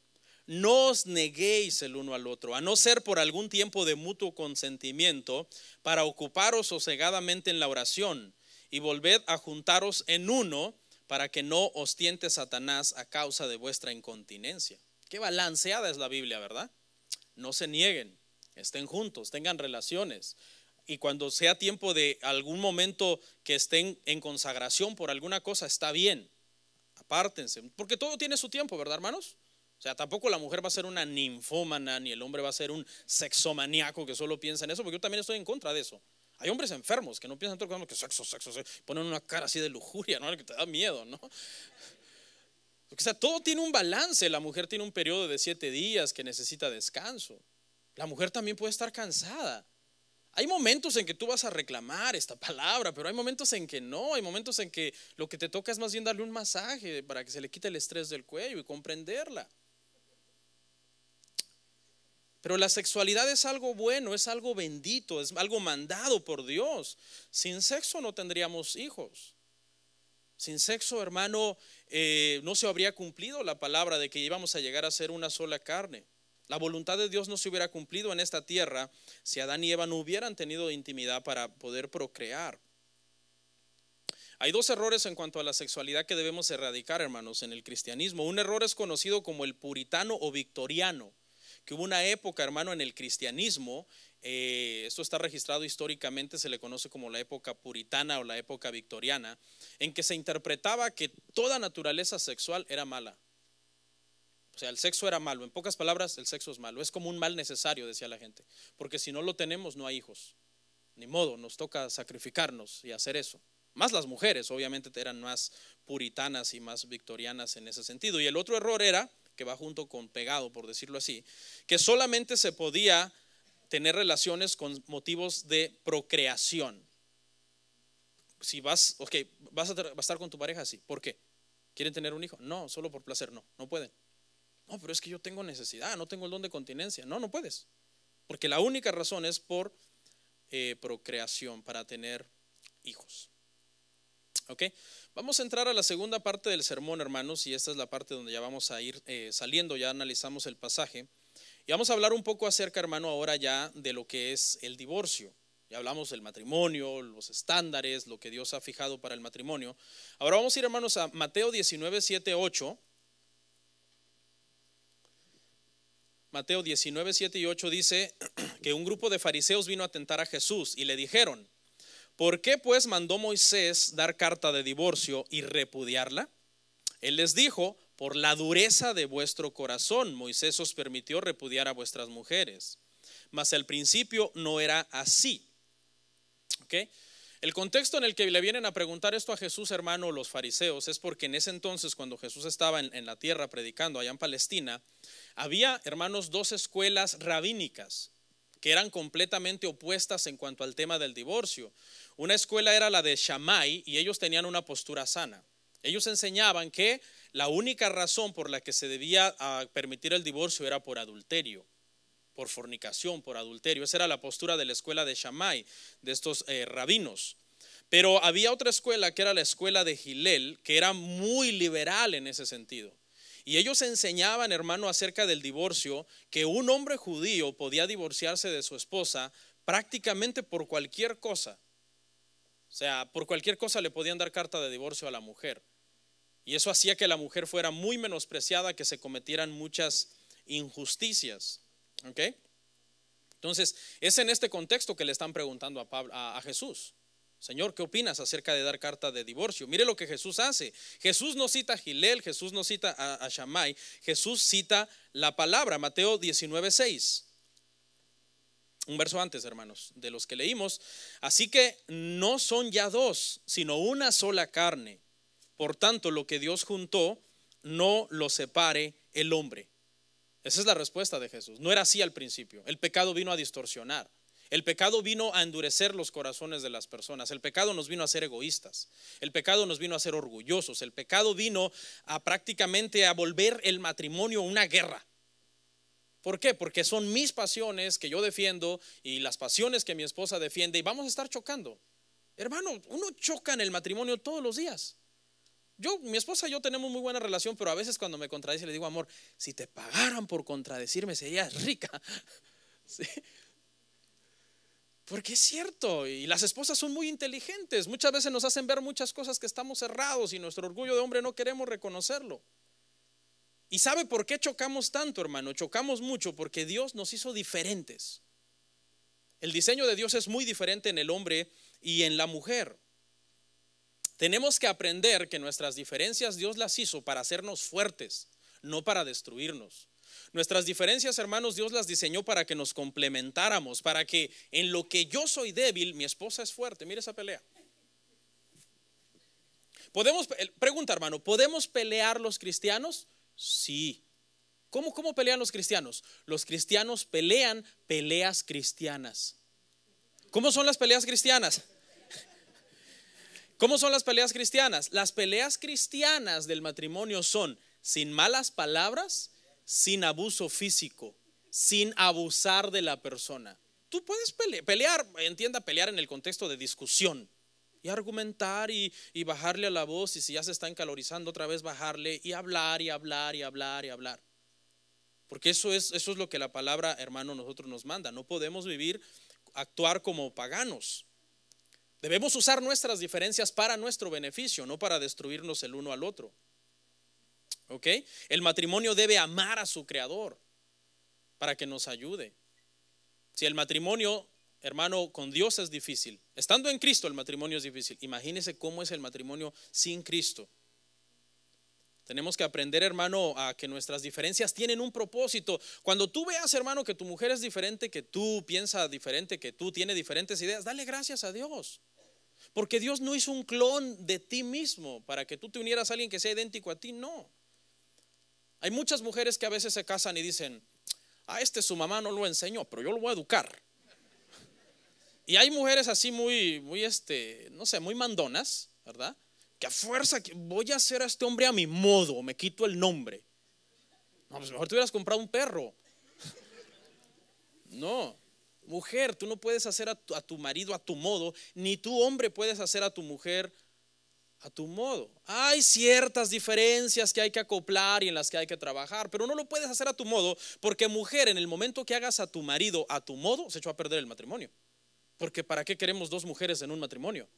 No os neguéis el uno al otro, a no ser por algún tiempo de mutuo consentimiento, para ocuparos sosegadamente en la oración, y volved a juntaros en uno, para que no os tiente Satanás a causa de vuestra incontinencia. Qué balanceada es la Biblia, ¿verdad? No se nieguen, estén juntos, tengan relaciones. Y cuando sea tiempo de algún momento que estén en consagración por alguna cosa, está bien, apártense, porque todo tiene su tiempo, ¿verdad, hermanos? O sea, tampoco la mujer va a ser una ninfómana, ni el hombre va a ser un sexomaniaco que solo piensa en eso, porque yo también estoy en contra de eso. Hay hombres enfermos que no piensan todo el tiempo que sexo, ponen una cara así de lujuria, ¿no? Que te da miedo, ¿no? O sea, todo tiene un balance. La mujer tiene un periodo de 7 días que necesita descanso. La mujer también puede estar cansada. Hay momentos en que tú vas a reclamar esta palabra, pero hay momentos en que no. Hay momentos en que lo que te toca es más bien darle un masaje para que se le quite el estrés del cuello y comprenderla. Pero la sexualidad es algo bueno, es algo bendito, es algo mandado por Dios. Sin sexo no tendríamos hijos. Sin sexo, hermano, no se habría cumplido la palabra de que íbamos a llegar a ser una sola carne. La voluntad de Dios no se hubiera cumplido en esta tierra si Adán y Eva no hubieran tenido intimidad para poder procrear. Hay 2 errores en cuanto a la sexualidad que debemos erradicar, hermanos, en el cristianismo. Un error es conocido como el puritano o victoriano, que hubo una época, hermano, en el cristianismo, esto está registrado históricamente, se le conoce como la época puritana o la época victoriana, en que se interpretaba que toda naturaleza sexual era mala. O sea, el sexo era malo. En pocas palabras, el sexo es malo. Es como un mal necesario, decía la gente, porque si no lo tenemos no hay hijos. Ni modo, nos toca sacrificarnos y hacer eso. Más las mujeres, obviamente, eran más puritanas y más victorianas en ese sentido. Y el otro error era que va junto con pegado, por decirlo así, que solamente se podía tener relaciones con motivos de procreación. Si vas a estar con tu pareja, sí. ¿Por qué? ¿Quieren tener un hijo? No, solo por placer, no pueden. No, pero es que yo tengo necesidad, no tengo el don de continencia. No puedes. Porque la única razón es por procreación, para tener hijos. Ok, vamos a entrar a la segunda parte del sermón, hermanos, y esta es la parte donde ya vamos a ir saliendo, ya analizamos el pasaje. Y vamos a hablar un poco acerca, hermano, ahora ya de lo que es el divorcio. Ya hablamos del matrimonio, los estándares, lo que Dios ha fijado para el matrimonio. Ahora vamos a ir, hermanos, a Mateo 19, 7, 8. Mateo 19, 7 y 8 dice que un grupo de fariseos vino a tentar a Jesús y le dijeron: ¿por qué pues mandó Moisés dar carta de divorcio y repudiarla? Él les dijo: por la dureza de vuestro corazón, Moisés os permitió repudiar a vuestras mujeres. Mas al principio no era así. ¿Okay? El contexto en el que le vienen a preguntar esto a Jesús, hermano, los fariseos, es porque en ese entonces, cuando Jesús estaba en la tierra predicando allá en Palestina, había, hermanos, dos escuelas rabínicas que eran completamente opuestas en cuanto al tema del divorcio. Una escuela era la de Shammai y ellos tenían una postura sana. Ellos enseñaban que la única razón por la que se debía permitir el divorcio era por adulterio, por fornicación, por adulterio. Esa era la postura de la escuela de Shammai, de estos rabinos. Pero había otra escuela que era la escuela de Hillel, que era muy liberal en ese sentido. Y ellos enseñaban, hermano, acerca del divorcio, que un hombre judío podía divorciarse de su esposa prácticamente por cualquier cosa. O sea, por cualquier cosa le podían dar carta de divorcio a la mujer. Y eso hacía que la mujer fuera muy menospreciada, que se cometieran muchas injusticias. ¿Ok? Entonces, es en este contexto que le están preguntando a Jesús: Señor, ¿qué opinas acerca de dar carta de divorcio? Mire lo que Jesús hace. Jesús no cita a Hillel, Jesús no cita a Shammai, Jesús cita la palabra, Mateo 19, 6. Un verso antes, hermanos, de los que leímos. Así que no son ya dos, sino una sola carne. Por tanto, lo que Dios juntó, no lo separe el hombre. Esa es la respuesta de Jesús. No era así al principio. El pecado vino a distorsionar. El pecado vino a endurecer los corazones de las personas. El pecado nos vino a ser egoístas. El pecado nos vino a ser orgullosos. El pecado vino a prácticamente a volver el matrimonio una guerra. ¿Por qué? Porque son mis pasiones que yo defiendo y las pasiones que mi esposa defiende, y vamos a estar chocando. Hermano, uno choca en el matrimonio todos los días. Mi esposa y yo tenemos muy buena relación, pero a veces cuando me contradice le digo: amor, si te pagaran por contradecirme serías rica. ¿Sí? Porque es cierto, y las esposas son muy inteligentes. Muchas veces nos hacen ver muchas cosas que estamos errados y nuestro orgullo de hombre no queremos reconocerlo. ¿Y sabe por qué chocamos tanto, hermano? Chocamos mucho porque Dios nos hizo diferentes. El diseño de Dios es muy diferente en el hombre y en la mujer. Tenemos que aprender que nuestras diferencias Dios las hizo para hacernos fuertes, no para destruirnos. Nuestras diferencias, hermanos, Dios las diseñó para que nos complementáramos, para que en lo que yo soy débil, mi esposa es fuerte. Mire esa pelea. Pregunta, hermano, ¿podemos pelear los cristianos? Sí. ¿Cómo pelean los cristianos? Los cristianos pelean peleas cristianas. ¿Cómo son las peleas cristianas? ¿Cómo son las peleas cristianas? Las peleas cristianas del matrimonio son sin malas palabras, sin abuso físico, sin abusar de la persona. Tú puedes pelear, entienda, pelear en el contexto de discusión y argumentar y bajarle a la voz, y si ya se está encalorizando otra vez bajarle y hablar y hablar y hablar y hablar. Porque eso es lo que la palabra, hermano, nosotros nos manda. No podemos actuar como paganos. Debemos usar nuestras diferencias para nuestro beneficio, no para destruirnos el uno al otro. ¿Ok? El matrimonio debe amar a su creador para que nos ayude. Si el matrimonio, hermano, con Dios es difícil, estando en Cristo el matrimonio es difícil, imagínese cómo es el matrimonio sin Cristo. Tenemos que aprender, hermano, a que nuestras diferencias tienen un propósito. Cuando tú veas, hermano, que tu mujer es diferente, que tú piensas diferente, que tú tienes diferentes ideas, dale gracias a Dios. Porque Dios no hizo un clon de ti mismo para que tú te unieras a alguien que sea idéntico a ti, no. Hay muchas mujeres que a veces se casan y dicen, su mamá no lo enseñó, pero yo lo voy a educar. Y hay mujeres así muy, no sé, muy mandonas, ¿verdad? Que a fuerza voy a hacer a este hombre a mi modo, me quito el nombre. No, pues mejor te hubieras comprado un perro. No, mujer, tú no puedes hacer a tu marido a tu modo, ni tú, hombre, puedes hacer a tu mujer a tu modo. Hay ciertas diferencias que hay que acoplar y en las que hay que trabajar, pero no lo puedes hacer a tu modo, porque mujer, en el momento que hagas a tu marido a tu modo, se echó a perder el matrimonio. Porque ¿para qué queremos dos mujeres en un matrimonio?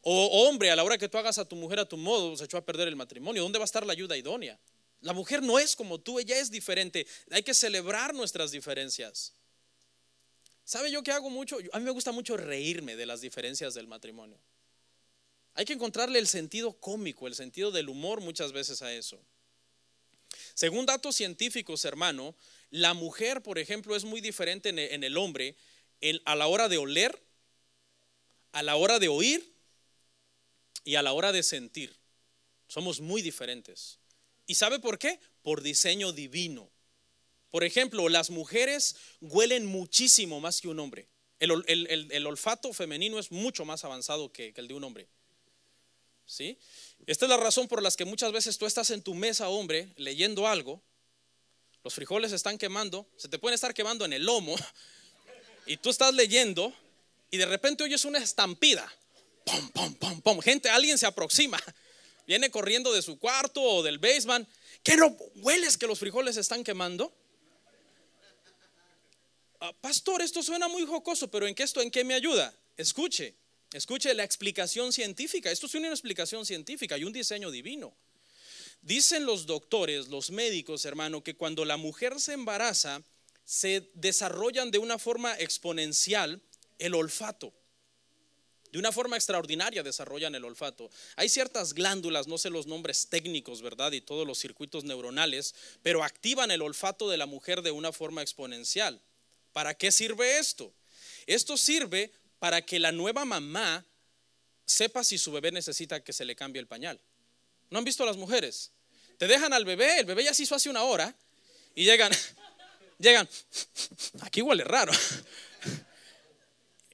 O hombre, a la hora que tú hagas a tu mujer a tu modo, se echó a perder el matrimonio. ¿Dónde va a estar la ayuda idónea? La mujer no es como tú, ella es diferente. Hay que celebrar nuestras diferencias. ¿Sabe yo qué hago mucho? A mí me gusta mucho reírme de las diferencias del matrimonio. Hay que encontrarle el sentido cómico, el sentido del humor muchas veces a eso. Según datos científicos, hermano, la mujer, por ejemplo, es muy diferente en el hombre a la hora de oler, a la hora de oír y a la hora de sentir. Somos muy diferentes. ¿Y sabe por qué? Por diseño divino. Por ejemplo, las mujeres huelen muchísimo más que un hombre. El olfato femenino es mucho más avanzado que el de un hombre. ¿Sí? Esta es la razón por la que muchas veces tú estás en tu mesa, hombre, leyendo algo, los frijoles se están quemando, se te pueden estar quemando en el lomo, y tú estás leyendo y de repente oyes una estampida. Pum, pum, pum, pum. Alguien se aproxima, viene corriendo de su cuarto o del basement. ¿Qué no hueles que los frijoles se están quemando? Pastor, esto suena muy jocoso, pero ¿en qué me ayuda? Escuche la explicación científica. Esto es una explicación científica y un diseño divino. Dicen los doctores, los médicos, hermano, que cuando la mujer se embaraza, se desarrollan de una forma exponencial el olfato. De una forma extraordinaria desarrollan el olfato. Hay ciertas glándulas, no sé los nombres técnicos, ¿verdad? Y todos los circuitos neuronales, pero activan el olfato de la mujer de una forma exponencial. ¿Para qué sirve esto? Esto sirve para que la nueva mamá sepa si su bebé necesita que se le cambie el pañal. ¿No han visto a las mujeres? Te dejan al bebé, el bebé ya se hizo hace una hora y llegan, aquí huele raro.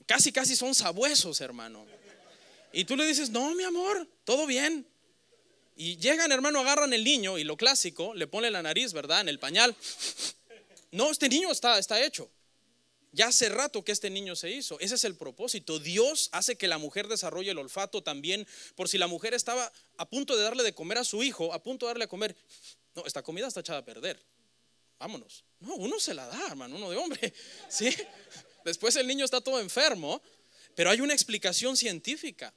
Casi son sabuesos, hermano. Y tú le dices, no, mi amor, todo bien. Y llegan, hermano, agarran el niño y lo clásico, le ponen la nariz, ¿verdad? En el pañal. No, este niño está hecho. Ya hace rato que este niño se hizo. Ese es el propósito. Dios hace que la mujer desarrolle el olfato también, por si la mujer estaba a punto de darle de comer a su hijo, a punto de darle a comer. No, esta comida está echada a perder. Vámonos. No, uno se la da, hermano, uno de hombre. ¿Sí? Después el niño está todo enfermo, pero hay una explicación científica.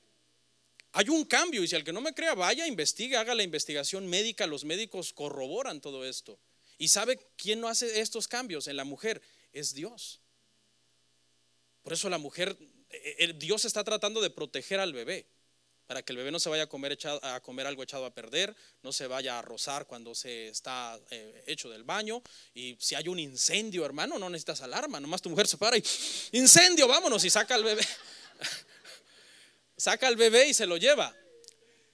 Hay un cambio y si al que no me crea, vaya, investigue, haga la investigación médica. Los médicos corroboran todo esto. ¿Y sabe quién no hace estos cambios en la mujer? Es Dios. Por eso la mujer, Dios está tratando de proteger al bebé, para que el bebé no se vaya a comer algo echado a perder, no se vaya a rozar cuando se está hecho del baño. Y si hay un incendio, hermano, no necesitas alarma, nomás tu mujer se para y incendio, vámonos, y saca al bebé. Saca al bebé y se lo lleva.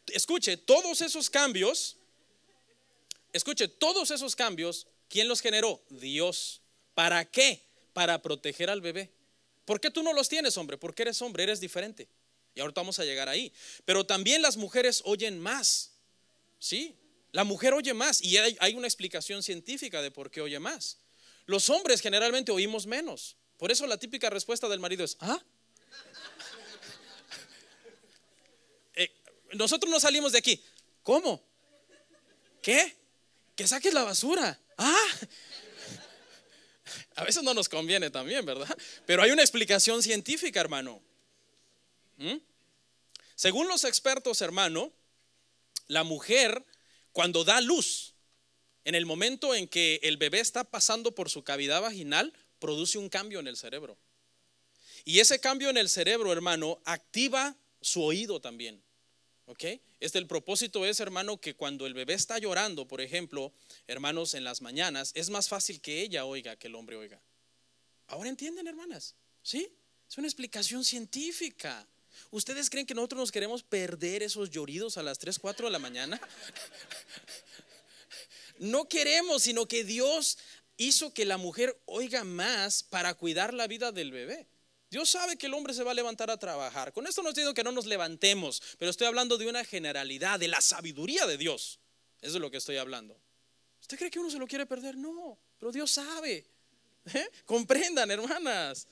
Escuche, todos esos cambios, ¿quién los generó? Dios. ¿Para qué? Para proteger al bebé. ¿Por qué tú no los tienes, hombre? Porque eres hombre, eres diferente. Y ahorita vamos a llegar ahí. Pero también las mujeres oyen más. ¿Sí? La mujer oye más. Y hay una explicación científica de por qué oye más. Los hombres generalmente oímos menos. Por eso la típica respuesta del marido es ¿ah? Nosotros no salimos de aquí. ¿Cómo? ¿Qué? Que saques la basura. ¿Ah? A veces no nos conviene también, ¿verdad? Pero hay una explicación científica, hermano. Según los expertos, hermano, la mujer cuando da luz, en el momento en que el bebé está pasando por su cavidad vaginal, produce un cambio en el cerebro. Y ese cambio en el cerebro, hermano, activa su oído también. ¿Ok? El propósito es, hermano, que cuando el bebé está llorando, por ejemplo, hermanos, en las mañanas, es más fácil que ella oiga que el hombre oiga. ¿Ahora entienden, hermanas? ¿Sí? Es una explicación científica. ¿Ustedes creen que nosotros nos queremos perder esos lloridos a las 3, 4 de la mañana? No queremos, sino que Dios hizo que la mujer oiga más para cuidar la vida del bebé. Dios sabe que el hombre se va a levantar a trabajar. Con esto no estoy diciendo que no nos levantemos, pero estoy hablando de una generalidad, de la sabiduría de Dios. Eso es lo que estoy hablando. ¿Usted cree que uno se lo quiere perder? No, pero Dios sabe. Comprendan, hermanas.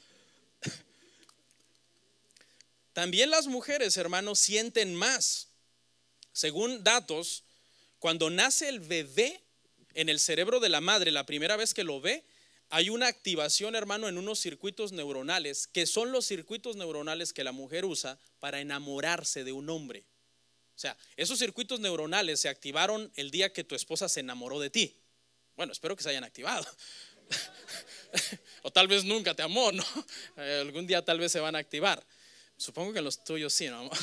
También las mujeres, hermanos, sienten más. Según datos, cuando nace el bebé en el cerebro de la madre, la primera vez que lo ve, hay una activación, hermano, en unos circuitos neuronales, que son los circuitos neuronales que la mujer usa para enamorarse de un hombre. O sea, esos circuitos neuronales se activaron el día que tu esposa se enamoró de ti. Bueno, espero que se hayan activado. O tal vez nunca te amó, ¿no? Algún día tal vez se van a activar. Supongo que en los tuyos sí, ¿no, amor?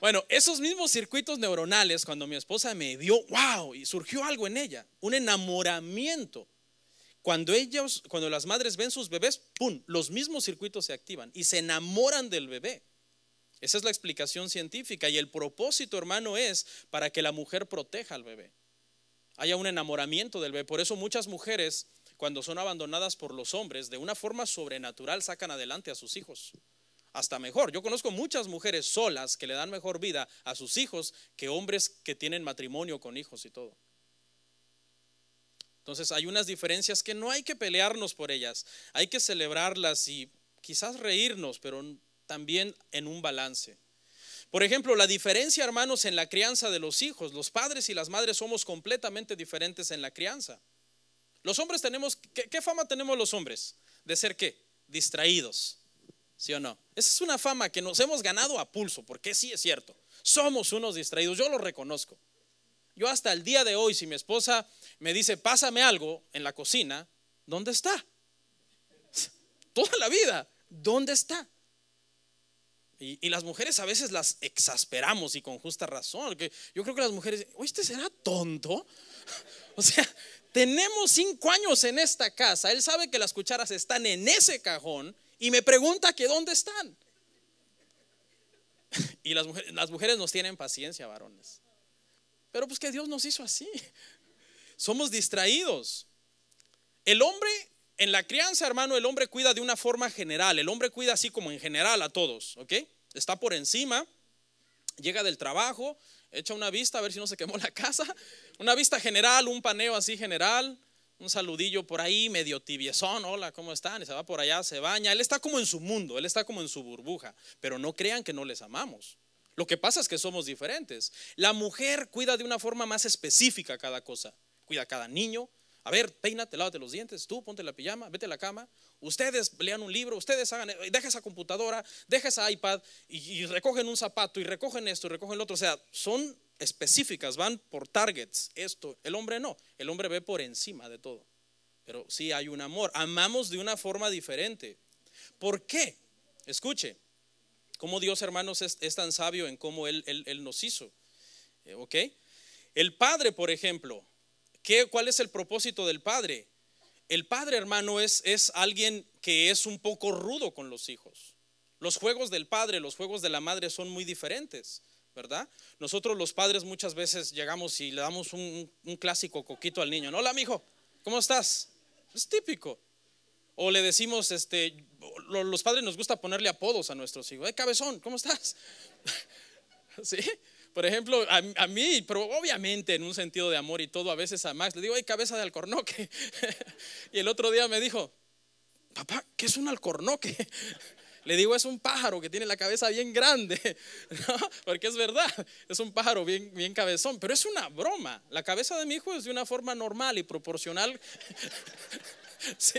Bueno, esos mismos circuitos neuronales, cuando mi esposa me vio, wow, y surgió algo en ella, un enamoramiento. Cuando las madres ven sus bebés, pum, los mismos circuitos se activan y se enamoran del bebé. Esa es la explicación científica, y el propósito, hermano, es para que la mujer proteja al bebé, haya un enamoramiento del bebé. Por eso muchas mujeres, cuando son abandonadas por los hombres, de una forma sobrenatural sacan adelante a sus hijos. Hasta mejor. Yo conozco muchas mujeres solas que le dan mejor vida a sus hijos que hombres que tienen matrimonio con hijos y todo. Entonces hay unas diferencias que no hay que pelearnos por ellas, hay que celebrarlas y quizás reírnos, pero también en un balance. Por ejemplo, la diferencia, hermanos, en la crianza de los hijos. Los padres y las madres somos completamente diferentes en la crianza. Los hombres tenemos, ¿qué fama tenemos los hombres? ¿De ser qué? Distraídos, ¿sí o no? Esa es una fama que nos hemos ganado a pulso, porque sí es cierto, somos unos distraídos, yo lo reconozco. Yo hasta el día de hoy, si mi esposa me dice, pásame algo en la cocina, ¿dónde está? Toda la vida, ¿dónde está? Y las mujeres a veces las exasperamos, y con justa razón, porque yo creo que las mujeres, oye, ¿este será tonto? O sea, tenemos 5 años en esta casa, él sabe que las cucharas están en ese cajón y me pregunta que dónde están. Y las mujeres nos tienen paciencia, varones. Pero pues que Dios nos hizo así. Somos distraídos. El hombre en la crianza, hermano, el hombre cuida de una forma general. El hombre cuida así como en general a todos, ¿ok? Está por encima, llega del trabajo, echa una vista a ver si no se quemó la casa. Una vista general, un paneo así general, un saludillo por ahí medio tibiezón, hola, ¿cómo están? Y se va por allá, se baña. Él está como en su mundo, él está como en su burbuja. Pero no crean que no les amamos. Lo que pasa es que somos diferentes. La mujer cuida de una forma más específica cada cosa. Cuida a cada niño. A ver, peínate, lávate los dientes, tú ponte la pijama, vete a la cama. Ustedes lean un libro, ustedes hagan, deja esa computadora, deja esa iPad y recogen un zapato y recogen esto y recogen lo otro. O sea, son específicas, van por targets. Esto, el hombre no, el hombre ve por encima de todo. Pero sí hay un amor, amamos de una forma diferente. ¿Por qué? Escuche. Cómo Dios, hermanos, es tan sabio en cómo Él nos hizo. ¿Ok? El padre, por ejemplo, ¿cuál es el propósito del padre? El padre, hermano, es alguien que es un poco rudo con los hijos. Los juegos del padre, los juegos de la madre son muy diferentes, ¿verdad? Nosotros los padres muchas veces llegamos y le damos un clásico coquito al niño. Hola, mijo, ¿cómo estás? Es típico. O le decimos, los padres nos gusta ponerle apodos a nuestros hijos. Cabezón, ¿cómo estás? ¿Sí? Por ejemplo, a mí, pero obviamente en un sentido de amor y todo, a veces a Max le digo, cabeza de alcornoque. Y el otro día me dijo, papá, ¿qué es un alcornoque? Le digo, es un pájaro que tiene la cabeza bien grande, ¿no? Porque es verdad, es un pájaro bien cabezón, pero es una broma. La cabeza de mi hijo es de una forma normal y proporcional. Sí,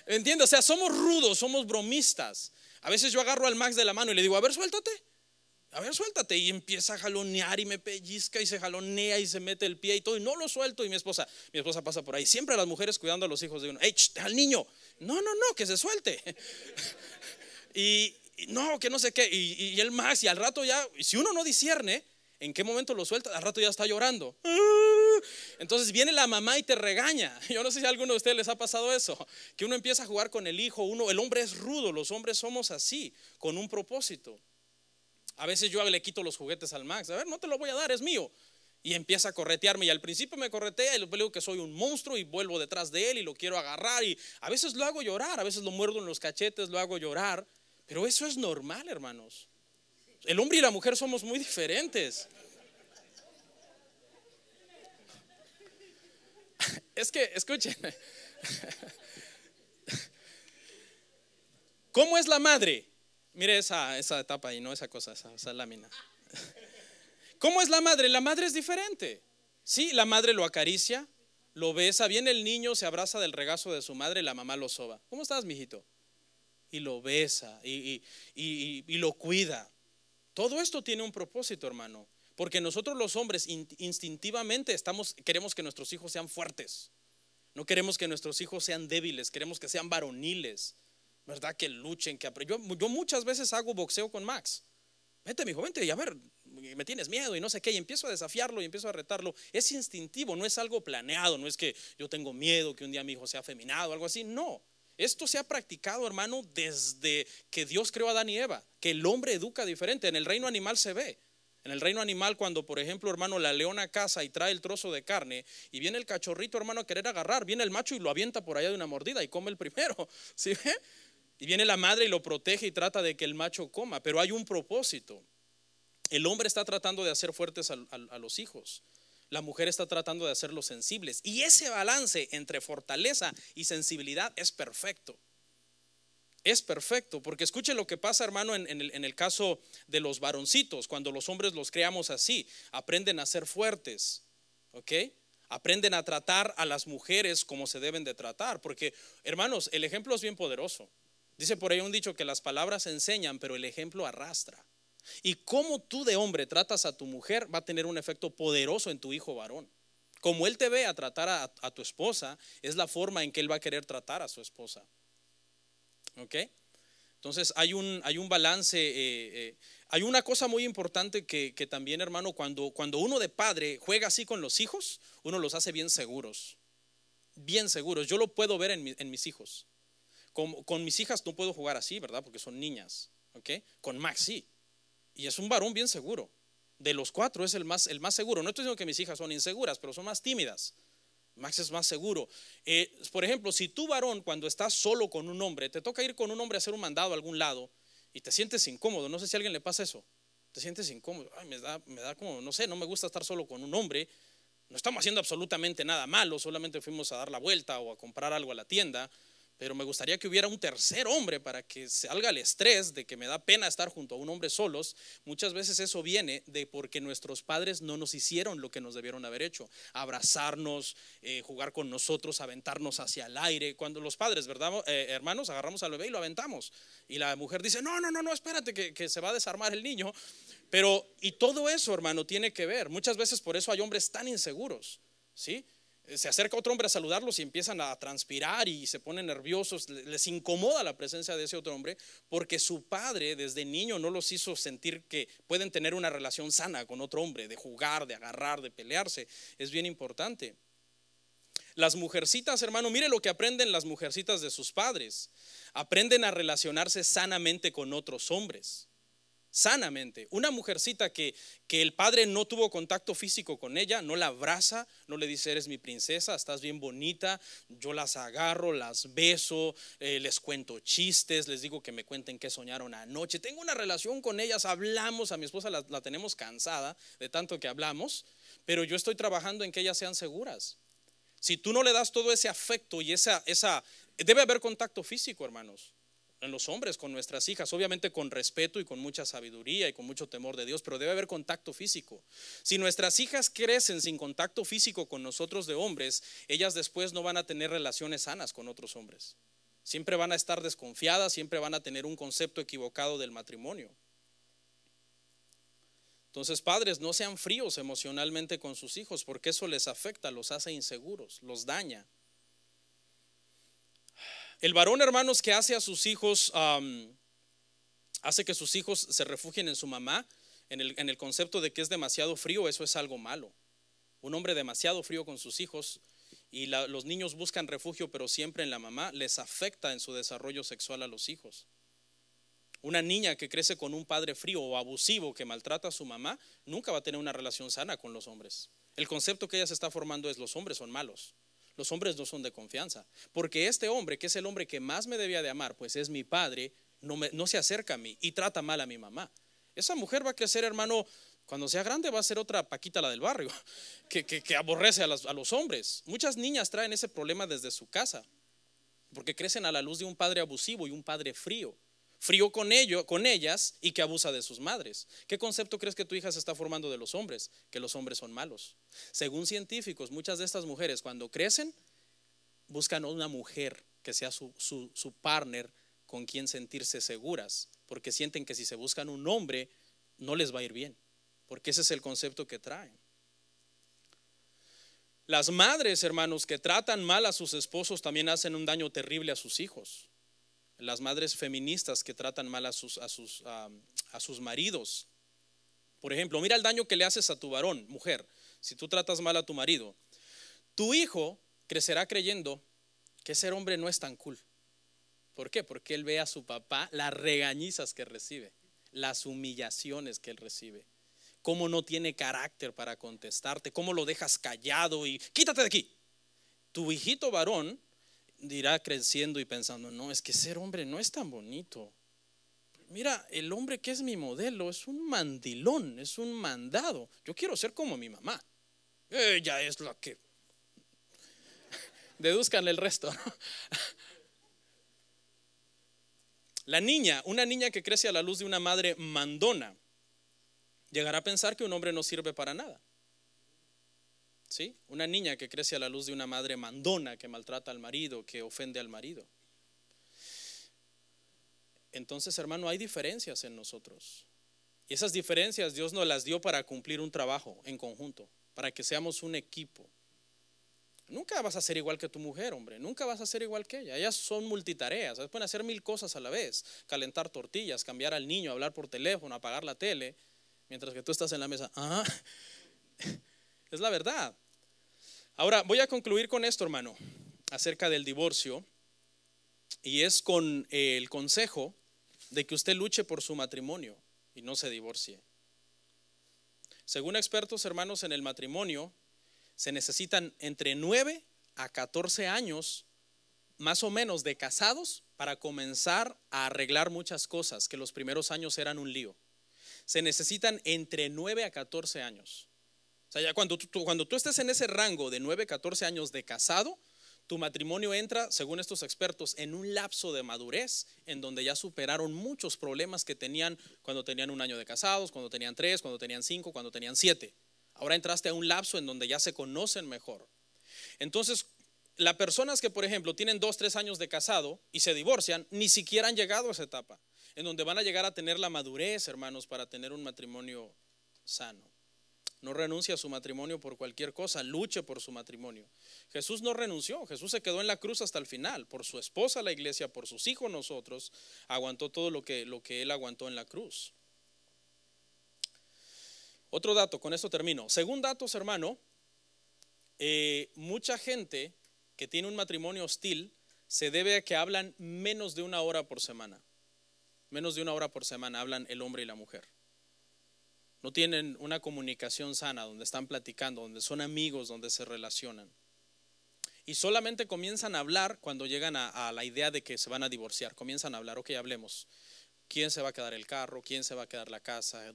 entiendo, o sea, somos rudos, somos bromistas. A veces yo agarro al Max de la mano y le digo, a ver, suéltate, y empieza a jalonear y me pellizca y se jalonea y se mete el pie y todo, y no lo suelto. Y mi esposa pasa por ahí, siempre las mujeres cuidando a los hijos de uno, al niño, no, que se suelte. Y no, que no sé qué, y el Max, y al rato ya, si uno no discierne en qué momento lo suelta, al rato ya está llorando. Entonces viene la mamá y te regaña. Yo no sé si a alguno de ustedes les ha pasado eso, que uno empieza a jugar con el hijo, el hombre es rudo, los hombres somos así, con un propósito. A veces yo le quito los juguetes al Max, a ver, no te lo voy a dar, es mío. Y empieza a corretearme y al principio me corretea y luego digo que soy un monstruo y vuelvo detrás de él y lo quiero agarrar y a veces lo hago llorar, a veces lo muerdo en los cachetes, lo hago llorar, pero eso es normal, hermanos. El hombre y la mujer somos muy diferentes. Es que, escuchen, ¿cómo es la madre? Mire esa etapa ahí, no esa cosa, esa lámina. ¿Cómo es la madre? La madre es diferente. Sí, la madre lo acaricia, lo besa, viene el niño, se abraza del regazo de su madre, la mamá lo soba. ¿Cómo estás, mijito? Y lo besa y lo cuida. Todo esto tiene un propósito, hermano, porque nosotros los hombres instintivamente queremos que nuestros hijos sean fuertes. No queremos que nuestros hijos sean débiles, queremos que sean varoniles, ¿verdad? Que luchen, yo muchas veces hago boxeo con Max. Vente, mijo, vente y a ver, me tienes miedo y no sé qué, y empiezo a desafiarlo y empiezo a retarlo. Es instintivo, no es algo planeado, no es que yo tengo miedo que un día mi hijo sea afeminado o algo así, no. Esto se ha practicado, hermano, desde que Dios creó a Adán y Eva, que el hombre educa diferente. En el reino animal se ve. En el reino animal, cuando por ejemplo, hermano, la leona caza y trae el trozo de carne y viene el cachorrito, hermano, a querer agarrar, viene el macho y lo avienta por allá de una mordida y come el primero, ¿sí ve? Y viene la madre y lo protege y trata de que el macho coma, pero hay un propósito. El hombre está tratando de hacer fuertes a los hijos. La mujer está tratando de hacerlos sensibles. Y ese balance entre fortaleza y sensibilidad es perfecto. Es perfecto, porque escuche lo que pasa, hermano, en el caso de los varoncitos. Cuando los hombres los creamos así, aprenden a ser fuertes, ¿ok? Aprenden a tratar a las mujeres como se deben de tratar. Porque, hermanos, el ejemplo es bien poderoso. Dice por ahí un dicho que las palabras enseñan, pero el ejemplo arrastra. Y cómo tú de hombre tratas a tu mujer va a tener un efecto poderoso en tu hijo varón. Como él te ve a tratar a tu esposa, es la forma en que él va a querer tratar a su esposa. ¿Ok? Entonces hay un balance, hay una cosa muy importante que también, hermano, cuando uno de padre juega así con los hijos, uno los hace bien seguros. Bien seguros. Yo lo puedo ver en mis hijos. Con mis hijas no puedo jugar así, ¿verdad? Porque son niñas. ¿Ok? Con Max sí. Y es un varón bien seguro. De los cuatro es el más seguro. No estoy diciendo que mis hijas son inseguras, pero son más tímidas. Max es más seguro. Por ejemplo, si tú varón, cuando estás solo con un hombre, te toca ir con un hombre a hacer un mandado a algún lado y te sientes incómodo, no sé si a alguien le pasa eso, te sientes incómodo, ay, me da como, no sé, no me gusta estar solo con un hombre, no estamos haciendo absolutamente nada malo, solamente fuimos a dar la vuelta o a comprar algo a la tienda, pero me gustaría que hubiera un tercer hombre para que salga el estrés de que me da pena estar junto a un hombre solos. Muchas veces eso viene de porque nuestros padres no nos hicieron lo que nos debieron haber hecho, abrazarnos, jugar con nosotros, aventarnos hacia el aire. Cuando los padres, ¿verdad, hermanos? Agarramos al bebé y lo aventamos y la mujer dice, no, espérate que se va a desarmar el niño. Pero, y todo eso, hermano, tiene que ver. Muchas veces por eso hay hombres tan inseguros, ¿sí? Se acerca otro hombre a saludarlos y empiezan a transpirar y se ponen nerviosos, les incomoda la presencia de ese otro hombre porque su padre desde niño no los hizo sentir que pueden tener una relación sana con otro hombre, de jugar, de agarrar, de pelearse. Es bien importante. Las mujercitas, hermano, mire lo que aprenden las mujercitas de sus padres. Aprenden a relacionarse sanamente con otros hombres. Sanamente. Una mujercita que el padre no tuvo contacto físico con ella, no la abraza, no le dice eres mi princesa, estás bien bonita, yo las agarro, las beso, les cuento chistes, les digo que me cuenten qué soñaron anoche, tengo una relación con ellas, hablamos, a mi esposa la tenemos cansada de tanto que hablamos, pero yo estoy trabajando en que ellas sean seguras. Si tú no le das todo ese afecto y debe haber contacto físico, hermanos. En los hombres, con nuestras hijas, obviamente con respeto y con mucha sabiduría y con mucho temor de Dios, pero debe haber contacto físico. Si nuestras hijas crecen sin contacto físico con nosotros de hombres, ellas después no van a tener relaciones sanas con otros hombres. Siempre van a estar desconfiadas, siempre van a tener un concepto equivocado del matrimonio. Entonces, padres, no sean fríos emocionalmente con sus hijos, porque eso les afecta, los hace inseguros, los daña. El varón, hermanos, que hace a sus hijos, hace que sus hijos se refugien en su mamá, en el concepto de que es demasiado frío, eso es algo malo. Un hombre demasiado frío con sus hijos y los niños buscan refugio, pero siempre en la mamá, les afecta en su desarrollo sexual a los hijos. Una niña que crece con un padre frío o abusivo que maltrata a su mamá, nunca va a tener una relación sana con los hombres. El concepto que ella se está formando es: los hombres son malos, los hombres no son de confianza, porque este hombre, que es el hombre que más me debía de amar, pues es mi padre, no se acerca a mí y trata mal a mi mamá. Esa mujer va a crecer, hermano, cuando sea grande va a ser otra Paquita, la del barrio, que aborrece a los hombres. Muchas niñas traen ese problema desde su casa, porque crecen a la luz de un padre abusivo y un padre frío con ellas, y que abusa de sus madres. ¿Qué concepto crees que tu hija se está formando de los hombres? Que los hombres son malos. Según científicos, muchas de estas mujeres cuando crecen buscan una mujer que sea su partner, con quien sentirse seguras, porque sienten que si se buscan un hombre no les va a ir bien, porque ese es el concepto que traen. Las madres, hermanos, que tratan mal a sus esposos también hacen un daño terrible a sus hijos. Las madres feministas que tratan mal a sus maridos. Por ejemplo, mira el daño que le haces a tu varón, mujer. Si tú tratas mal a tu marido, tu hijo crecerá creyendo que ese hombre no es tan cool. ¿Por qué? Porque él ve a su papá las regañizas que recibe, las humillaciones que él recibe, cómo no tiene carácter para contestarte, cómo lo dejas callado y quítate de aquí. Tu hijito varón dirá creciendo y pensando: no, es que ser hombre no es tan bonito. Mira, el hombre que es mi modelo es un mandilón, es un mandado. Yo quiero ser como mi mamá. Ella es la que... Deduzcan el resto, ¿no? La niña, una niña que crece a la luz de una madre mandona, llegará a pensar que un hombre no sirve para nada. ¿Sí? Una niña que crece a la luz de una madre mandona, que maltrata al marido, que ofende al marido. Entonces, hermano, hay diferencias en nosotros. Y esas diferencias Dios nos las dio para cumplir un trabajo en conjunto, para que seamos un equipo. Nunca vas a ser igual que tu mujer, hombre. Nunca vas a ser igual que ella. Ellas son multitareas. Ellas pueden hacer 1000 cosas a la vez: calentar tortillas, cambiar al niño, hablar por teléfono, apagar la tele, mientras que tú estás en la mesa. Es la verdad. Ahora voy a concluir con esto, hermano, acerca del divorcio, y es con el consejo de que usted luche por su matrimonio y no se divorcie. Según expertos, hermanos, en el matrimonio se necesitan entre 9 a 14 años más o menos de casados para comenzar a arreglar muchas cosas que los primeros años eran un lío. Se necesitan entre 9 a 14 años. O sea, ya cuando tú estés en ese rango de 9 a 14 años de casado, tu matrimonio entra, según estos expertos, en un lapso de madurez en donde ya superaron muchos problemas que tenían cuando tenían 1 año de casados, cuando tenían 3, cuando tenían 5, cuando tenían 7. Ahora entraste a un lapso en donde ya se conocen mejor. Entonces, las personas que, por ejemplo, tienen 2, 3 años de casado y se divorcian, ni siquiera han llegado a esa etapa, en donde van a llegar a tener la madurez, hermanos, para tener un matrimonio sano. No renuncie a su matrimonio por cualquier cosa, luche por su matrimonio. Jesús no renunció, Jesús se quedó en la cruz hasta el final, por su esposa la iglesia, por sus hijos nosotros, aguantó todo lo que él aguantó en la cruz. Otro dato, con esto termino. Según datos, hermano, mucha gente que tiene un matrimonio hostil se debe a que hablan menos de 1 hora por semana. Menos de 1 hora por semana hablan el hombre y la mujer. No tienen una comunicación sana donde están platicando, donde son amigos, donde se relacionan. Y solamente comienzan a hablar cuando llegan a la idea de que se van a divorciar. Comienzan a hablar: ok, hablemos. ¿Quién se va a quedar el carro? ¿Quién se va a quedar la casa?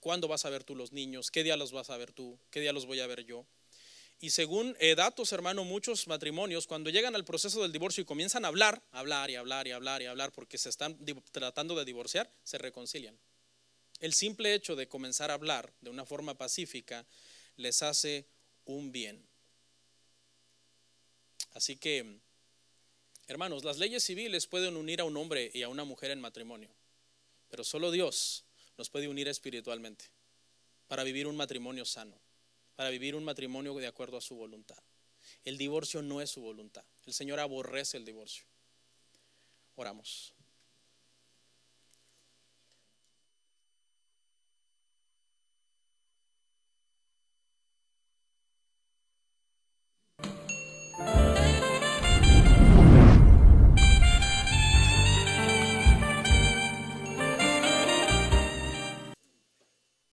¿Cuándo vas a ver tú los niños? ¿Qué día los vas a ver tú? ¿Qué día los voy a ver yo? Y según datos, hermano, muchos matrimonios, cuando llegan al proceso del divorcio y comienzan a hablar porque se están tratando de divorciar, se reconcilian. El simple hecho de comenzar a hablar de una forma pacífica les hace un bien. Así que, hermanos, las leyes civiles pueden unir a un hombre y a una mujer en matrimonio, pero solo Dios nos puede unir espiritualmente para vivir un matrimonio sano, para vivir un matrimonio de acuerdo a su voluntad. El divorcio no es su voluntad. El Señor aborrece el divorcio. Oramos.